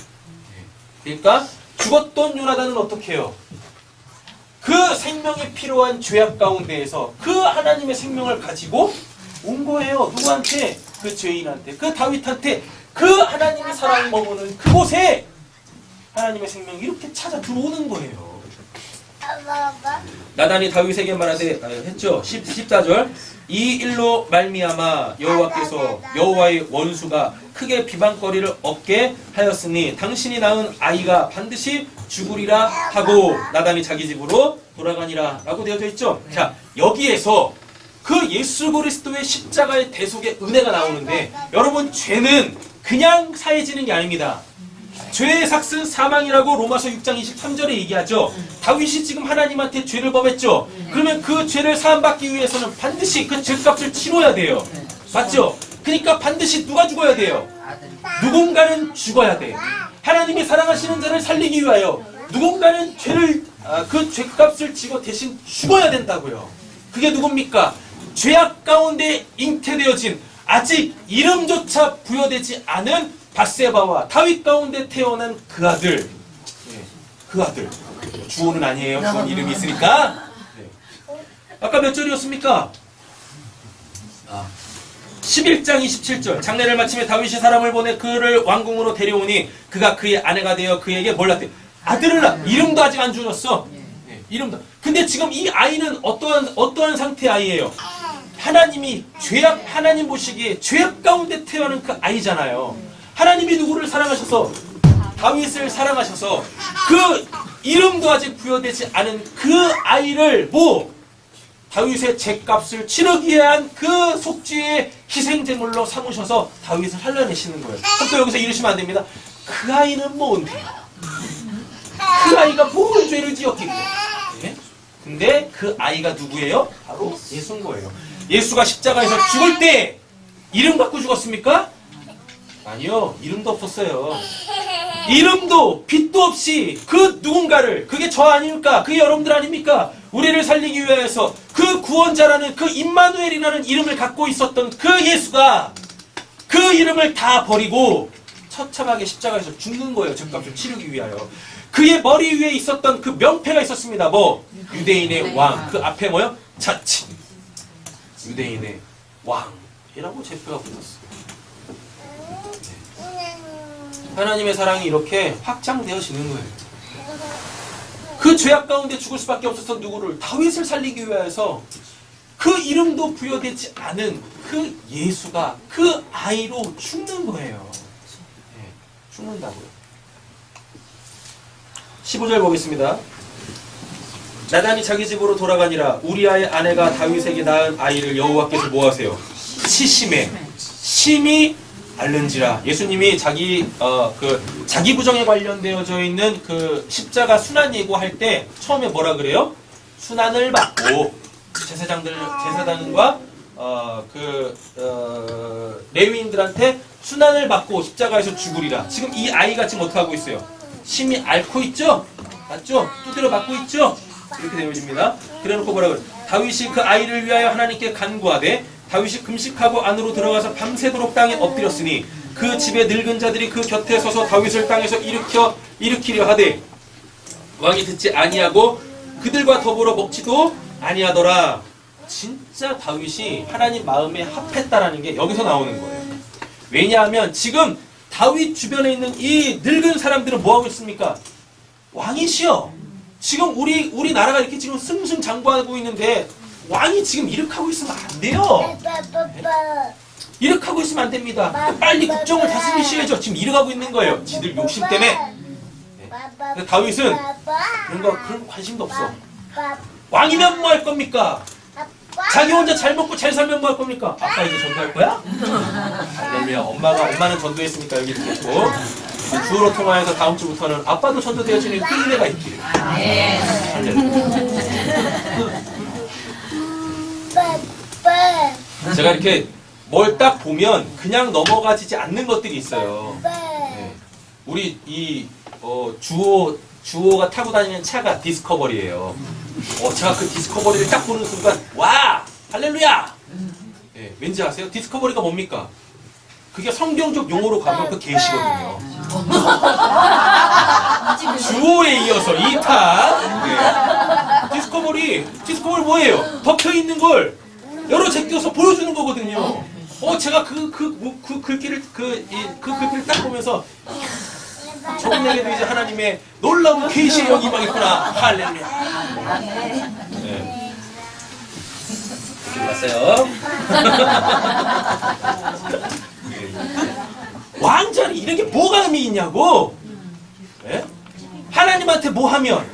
그러니까 죽었던 요나단은 어떻게 해요? 그 생명이 필요한 죄악 가운데에서 그 하나님의 생명을 가지고 온 거예요. 누구한테? 그 죄인한테, 그 다윗한테. 그 하나님의 사랑이 머무는 그곳에 하나님의 생명이 이렇게 찾아 들어오는 거예요. 나단이 다윗에게 말하되 했죠. 14절 이 일로 말미암아 여호와께서 여호와의 원수가 크게 비방거리를 얻게 하였으니 당신이 낳은 아이가 반드시 죽으리라 하고 나단이 자기 집으로 돌아가니라 라고 되어져 있죠. 자, 여기에서 그 예수 그리스도의 십자가의 대속의 은혜가 나오는데, 여러분 죄는 그냥 사해지는 게 아닙니다. 죄의 삭은 사망이라고 로마서 6장 23절에 얘기하죠. 다윗이 지금 하나님한테 죄를 범했죠. 그러면 그 죄를 사함받기 위해서는 반드시 그 죄값을 치러야 돼요. 맞죠? 그러니까 반드시 누가 죽어야 돼요? 누군가는 죽어야 돼. 하나님이 사랑하시는 자를 살리기 위하여 누군가는 그 죄값을 지고 대신 죽어야 된다고요. 그게 누굽니까? 죄악 가운데 잉태되어진 아직 이름조차 부여되지 않은 밧세바와 다윗 가운데 태어난 그 아들. 그 아들. 주호는 아니에요. 주호는 이름이 있으니까. 아까 몇 절이었습니까? 11장 27절. 장례를 마치며 다윗이 사람을 보내 그를 왕궁으로 데려오니 그가 그의 아내가 되어 그에게 뭘 낳대? 아들을 낳. 이름도 아직 안 주었어. 이름도. 근데 지금 이 아이는 어떠한 상태의 아이예요? 하나님 보시기에 죄악 가운데 태어난 그 아이잖아요. 하나님이 누구를 사랑하셔서? 다윗을 사랑하셔서 그 이름도 아직 부여되지 않은 그 아이를 다윗의 죄값을 치르기 위한 그 속죄의 희생제물로 삼으셔서 다윗을 살려내시는 거예요. 또 여기서 이러시면 안 됩니다. 그 아이는 뭔데요? 그 아이가 뭘 죄를 지었길래? 네? 근데 그 아이가 누구예요? 바로 예수인 거예요. 예수가 십자가에서 죽을 때 이름 갖고 죽었습니까? 아니요. 이름도 없었어요. 이름도 빛도 없이 그 누군가를, 그게 저 아닙니까? 그게 여러분들 아닙니까? 우리를 살리기 위해서 그 구원자라는 그 임마누엘이라는 이름을 갖고 있었던 그 예수가 그 이름을 다 버리고 처참하게 십자가에서 죽는 거예요. 죄값을 치르기 위하여. 그의 머리 위에 있었던 그 명패가 있었습니다. 유대인의 왕. 그 앞에 뭐요? 자칭. 유대인의 왕이라고 제표가 붙었어요. 하나님의 사랑이 이렇게 확장되어지는 거예요. 그 죄악 가운데 죽을 수밖에 없었던 누구를 다윗을 살리기 위해서 그 이름도 부여되지 않은 그 예수가 그 아이로 죽는 거예요. 네, 죽는다고요. 15절 보겠습니다. 나단이 자기 집으로 돌아가니라 우리아의 아내가 다윗에게 낳은 아이를 여호와께서 뭐하세요? 치심에 심히 앓는지라. 예수님이 자기 자기 부정에 관련되어져 있는 그 십자가 순환 예고할 때 처음에 뭐라 그래요? 순환을 받고 제사장과 레위인들한테 순환을 받고 십자가에서 죽으리라. 지금 이 아이가 지금 어떻게 하고 있어요? 심히 앓고 있죠? 맞죠? 두드려 맞고 있죠? 이렇게 되어집니다. 그래놓고 뭐라 그래? 다윗이 그 아이를 위하여 하나님께 간구하되 다윗이 금식하고 안으로 들어가서 밤새도록 땅에 엎드렸으니 그 집의 늙은 자들이 그 곁에 서서 다윗을 땅에서 일으키려 하되 왕이 듣지 아니하고 그들과 더불어 먹지도 아니하더라. 진짜 다윗이 하나님 마음에 합했다라는 게 여기서 나오는 거예요. 왜냐하면 지금 다윗 주변에 있는 이 늙은 사람들은 뭐하고 있습니까? 왕이시여. 지금 우리 나라가 이렇게 지금 승승장구하고 있는데 왕이 지금 이렇게 하고 있으면 안 돼요. 이렇게 하고 있으면 안 됩니다. 빨리 국정을 다스리셔야죠. 지금 이렇게 하고 있는 거예요. 지들 욕심 때문에. 네. 근데 다윗은 그런 거 관심도 없어. 왕이면 뭐 할 겁니까? 자기 혼자 잘 먹고 잘 살면 뭐 할 겁니까? 아빠 이제 전도할 거야? 할렐루야. 엄마는 전도했으니까 여기 있겠고. 주어로 통화해서 다음 주부터는 아빠도 전도되어지는 그 은혜가 있기를. 제가 이렇게 뭘 딱 보면 그냥 넘어가지지 않는 것들이 있어요. 네. 우리 이 주호가 타고 다니는 차가 디스커버리예요. 제가 그 디스커버리를 딱 보는 순간 와! 할렐루야! 네, 왠지 아세요? 디스커버리가 뭡니까? 그게 성경적 용어로 가면 그 계시거든요. 주호에 이어서 2탄. 네. 디스커버리 뭐예요? 덮여있는 걸 열어 제껴서 보여주는 거거든요. 제가 그 글귀를 딱 보면서 저분에게도 이제 하나님의 놀라운 계시의 영이 임하겠구나. 할렐루야. 네. 봤어요? 왕자리 이런 게 뭐가 의미 있냐고? 네? 하나님한테 뭐 하면?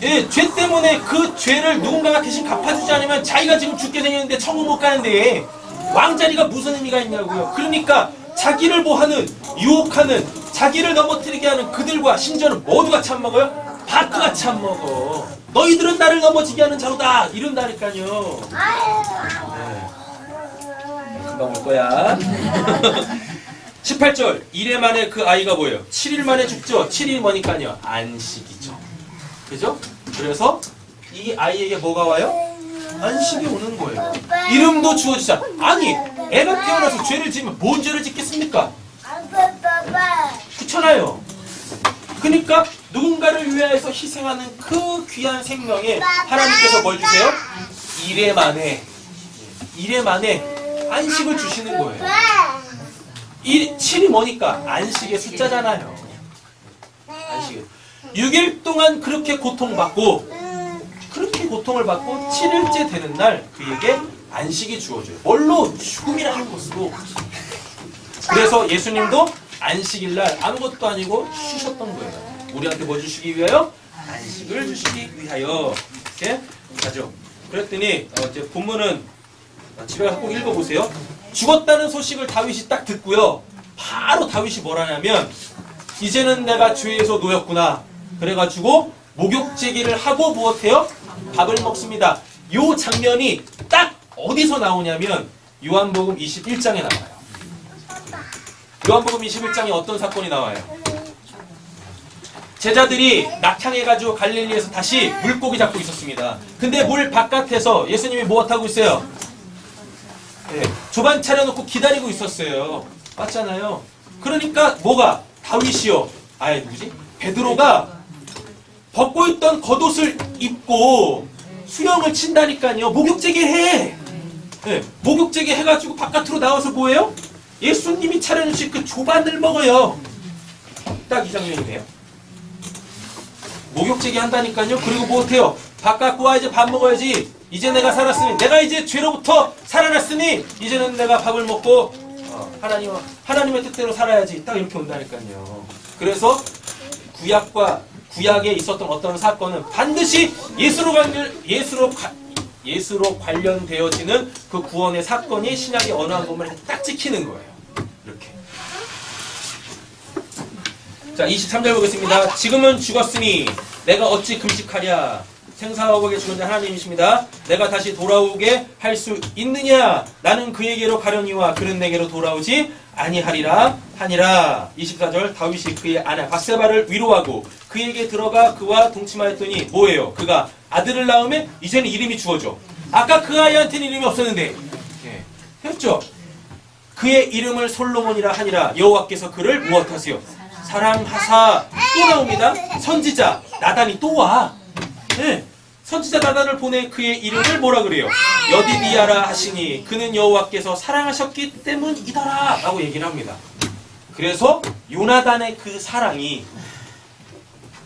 예, 죄 때문에 그 죄를 누군가가 대신 갚아주지 않으면 자기가 지금 죽게 생겼는데 천국 못 가는데 왕자리가 무슨 의미가 있냐고요. 그러니까 자기를 뭐하는, 유혹하는, 자기를 넘어뜨리게 하는 그들과 심지어는 모두가 참먹어요? 바크가 참먹어. 너희들은 나를 넘어지게 하는 자로다. 이런다니까요. 네. 금방 올 거야. 18절. 이래 만에 그 아이가 뭐예요? 7일 만에 죽죠. 7일이 뭐니까요? 안식이죠. 그죠? 그래서 이 아이에게 뭐가 와요? 안식이 오는 거예요. 이름도 주어지자. 아니, 애가 태어나서 죄를 지으면 뭔 죄를 짓겠습니까? 그렇잖아요. 그러니까 누군가를 위해서 희생하는 그 귀한 생명에 하나님께서 뭘 주세요? 이래 만에 안식을 주시는 거예요. 7이 뭐니까? 안식의 숫자잖아요. 안식. 6일 동안 그렇게 고통받고 고통을 받고 7일째 되는 날 그에게 안식이 주어져요. 뭘로? 죽음이라는 것으로. 그래서 예수님도 안식일 날 아무것도 아니고 쉬셨던 거예요. 우리한테 뭐 주시기 위하여? 안식을 주시기 위하여. 이렇게 가죠. 그랬더니 이제 본문은 집에 가서 꼭 읽어보세요. 죽었다는 소식을 다윗이 딱 듣고요. 바로 다윗이 뭐라냐면 이제는 내가 죄에서 놓였구나. 그래가지고 목욕제기를 하고 무엇해요? 밥을 먹습니다. 요 장면이 딱 어디서 나오냐면 요한복음 21장에 나와요. 요한복음 21장에 어떤 사건이 나와요? 제자들이 낙향해가지고 갈릴리에서 다시 물고기 잡고 있었습니다. 근데 물 바깥에서 예수님이 뭐 하고 있어요? 네, 조반 차려놓고 기다리고 있었어요. 맞잖아요. 그러니까 뭐가? 다윗이요. 누구지? 베드로가 벗고 있던 겉옷을 입고 수영을 친다니까요. 목욕제기 해. 네, 목욕제기 해가지고 바깥으로 나와서 뭐예요? 예수님이 차려주신 그 조반을 먹어요. 딱 이 장면이네요. 목욕제기 한다니까요. 그리고 뭐 어때요? 밥 갖고 와, 이제 밥 먹어야지. 이제 내가 살았으니, 내가 이제 죄로부터 살아났으니 이제는 내가 밥을 먹고 하나님의 뜻대로 살아야지. 딱 이렇게 온다니까요. 그래서 구약에 있었던 어떤 사건은 반드시 예수로 관련되어지는 그 구원의 사건이 신약의 어느 한 부분에 딱 찍히는 거예요. 이렇게. 자, 23절 보겠습니다. 지금은 죽었으니 내가 어찌 금식하랴. 생사하고 주는 하나님이십니다. 내가 다시 돌아오게 할 수 있느냐? 나는 그에게로 가려니와 그는 내게로 돌아오지 아니하리라 하니라. 24절 다윗이 그의 아내 밧세바를 위로하고 그에게 들어가 그와 동침하였더니 뭐예요? 그가 아들을 낳으면 이제는 이름이 주어져. 아까 그 아이한테는 이름이 없었는데 했죠? 그의 이름을 솔로몬이라 하니라. 여호와께서 그를 무엇하세요? 사랑하사. 또 나옵니다. 선지자 나단이 또 와. 네. 선지자 나단을 보내 그의 이름을 뭐라 그래요? 여디디아라 하시니 그는 여호와께서 사랑하셨기 때문이더라 라고 얘기를 합니다. 그래서 요나단의 그 사랑이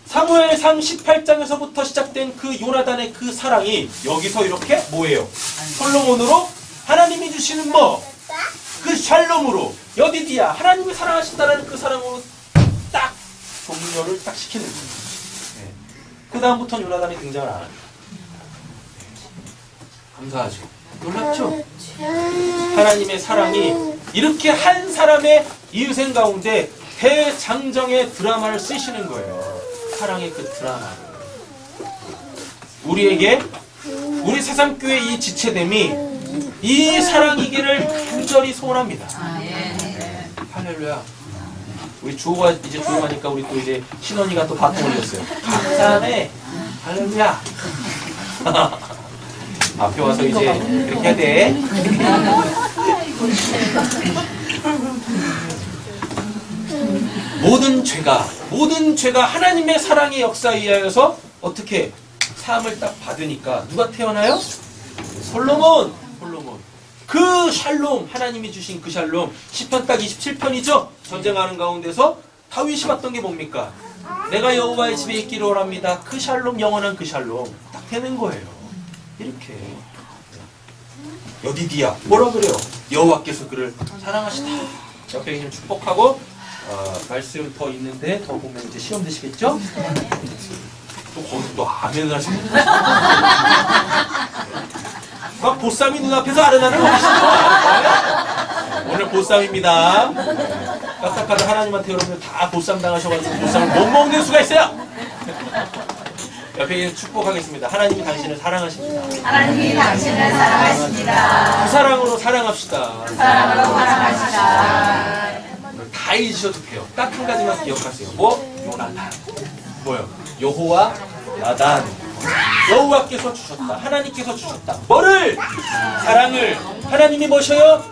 사무엘상 18장에서부터 시작된 그 요나단의 그 사랑이 여기서 이렇게 뭐예요? 솔로몬으로 하나님이 주시는 그 샬롬으로 여디디아 하나님이 사랑하신다는 그 사랑으로 딱 종료를 딱 시키는 거예요. 네. 그 다음부터는 요나단이 등장을 안 합니다. 감사하죠. 놀랍죠? 하나님의 사랑이 이렇게 한 사람의 인생 가운데 대장정의 드라마를 쓰시는 거예요. 사랑의 그 드라마를. 우리에게 우리 새삼교회 이 지체됨이 이 사랑이기를 간절히 소원합니다. 할렐루야. 우리 주호가 이제 조용하니까 우리 또 이제 신원이가 또 바꿔 올렸어요. 감사하네. 할렐루야. 앞에 와서 이제 이렇게 해야 돼. 모든 죄가 하나님의 사랑의 역사에 의하여서 어떻게 사함을 딱 받으니까 누가 태어나요? 솔로몬. 그 샬롬, 하나님이 주신 그 샬롬. 시편 딱 27편이죠? 전쟁하는 가운데서 다윗이 봤던 게 뭡니까? 내가 여호와의 집에 있기를 원합니다. 그 샬롬, 영원한 그 샬롬 딱 되는 거예요. 이렇게. 여디디아 뭐라 그래요? 여호와께서 그를 사랑하시다. 옆에 좀 축복하고 말씀 더 있는데 더 보면 이제 시험 되시겠죠? 또 거기서 또 아멘을 하시는 거예요. 막 보쌈이 눈앞에서 아른아른 거리시죠? 오늘 보쌈입니다. 까딱하다 하나님한테 여러분들 다 보쌈 당하셔가지고 보쌈을 못 먹는 수가 있어요. 옆에 축복하겠습니다. 하나님이 당신을 사랑하십니다. 하나님이 당신을 사랑하십니다. 그 사랑으로 사랑합시다. 그 사랑으로 사랑하시다. 다 잊으셔도 돼요. 딱 한 가지만 기억하세요. 요나단. 뭐요? 여호와 나단. 여호와께서 주셨다. 하나님께서 주셨다. 뭐를? 사랑을. 하나님이 뭐셔요?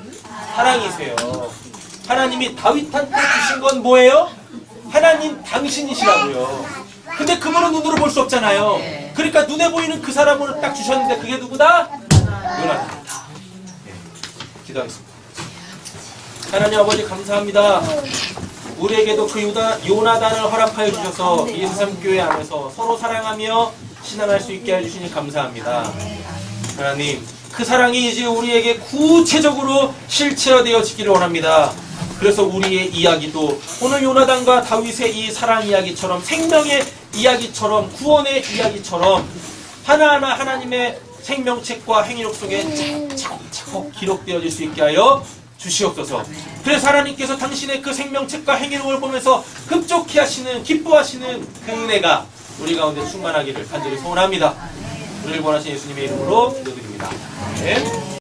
사랑이세요. 하나님이 다윗한테 주신 건 뭐예요? 하나님 당신이시라고요. 근데 그분은 눈으로 볼 수 없잖아요. 그러니까 눈에 보이는 그 사람으로 딱 주셨는데 그게 누구다? 요나단이다. 기도하겠습니다. 하나님 아버지 감사합니다. 우리에게도 그 요나단을 허락하여 주셔서 이 새삼교회 안에서 서로 사랑하며 신앙할 수 있게 해주시니 감사합니다. 하나님 그 사랑이 이제 우리에게 구체적으로 실체화되어지기를 원합니다. 그래서 우리의 이야기도 오늘 요나단과 다윗의 이 사랑 이야기처럼 생명의 이야기처럼 구원의 이야기처럼 하나하나 하나님의 생명책과 행위록 속에 차곡차곡 기록되어질 수 있게 하여 주시옵소서. 그래서 하나님께서 당신의 그 생명책과 행위록을 보면서 흡족해 하시는 기뻐하시는 그 은혜가 우리 가운데 충만하기를 간절히 소원합니다. 우리를 원하신 예수님의 이름으로 기도드립니다. 네.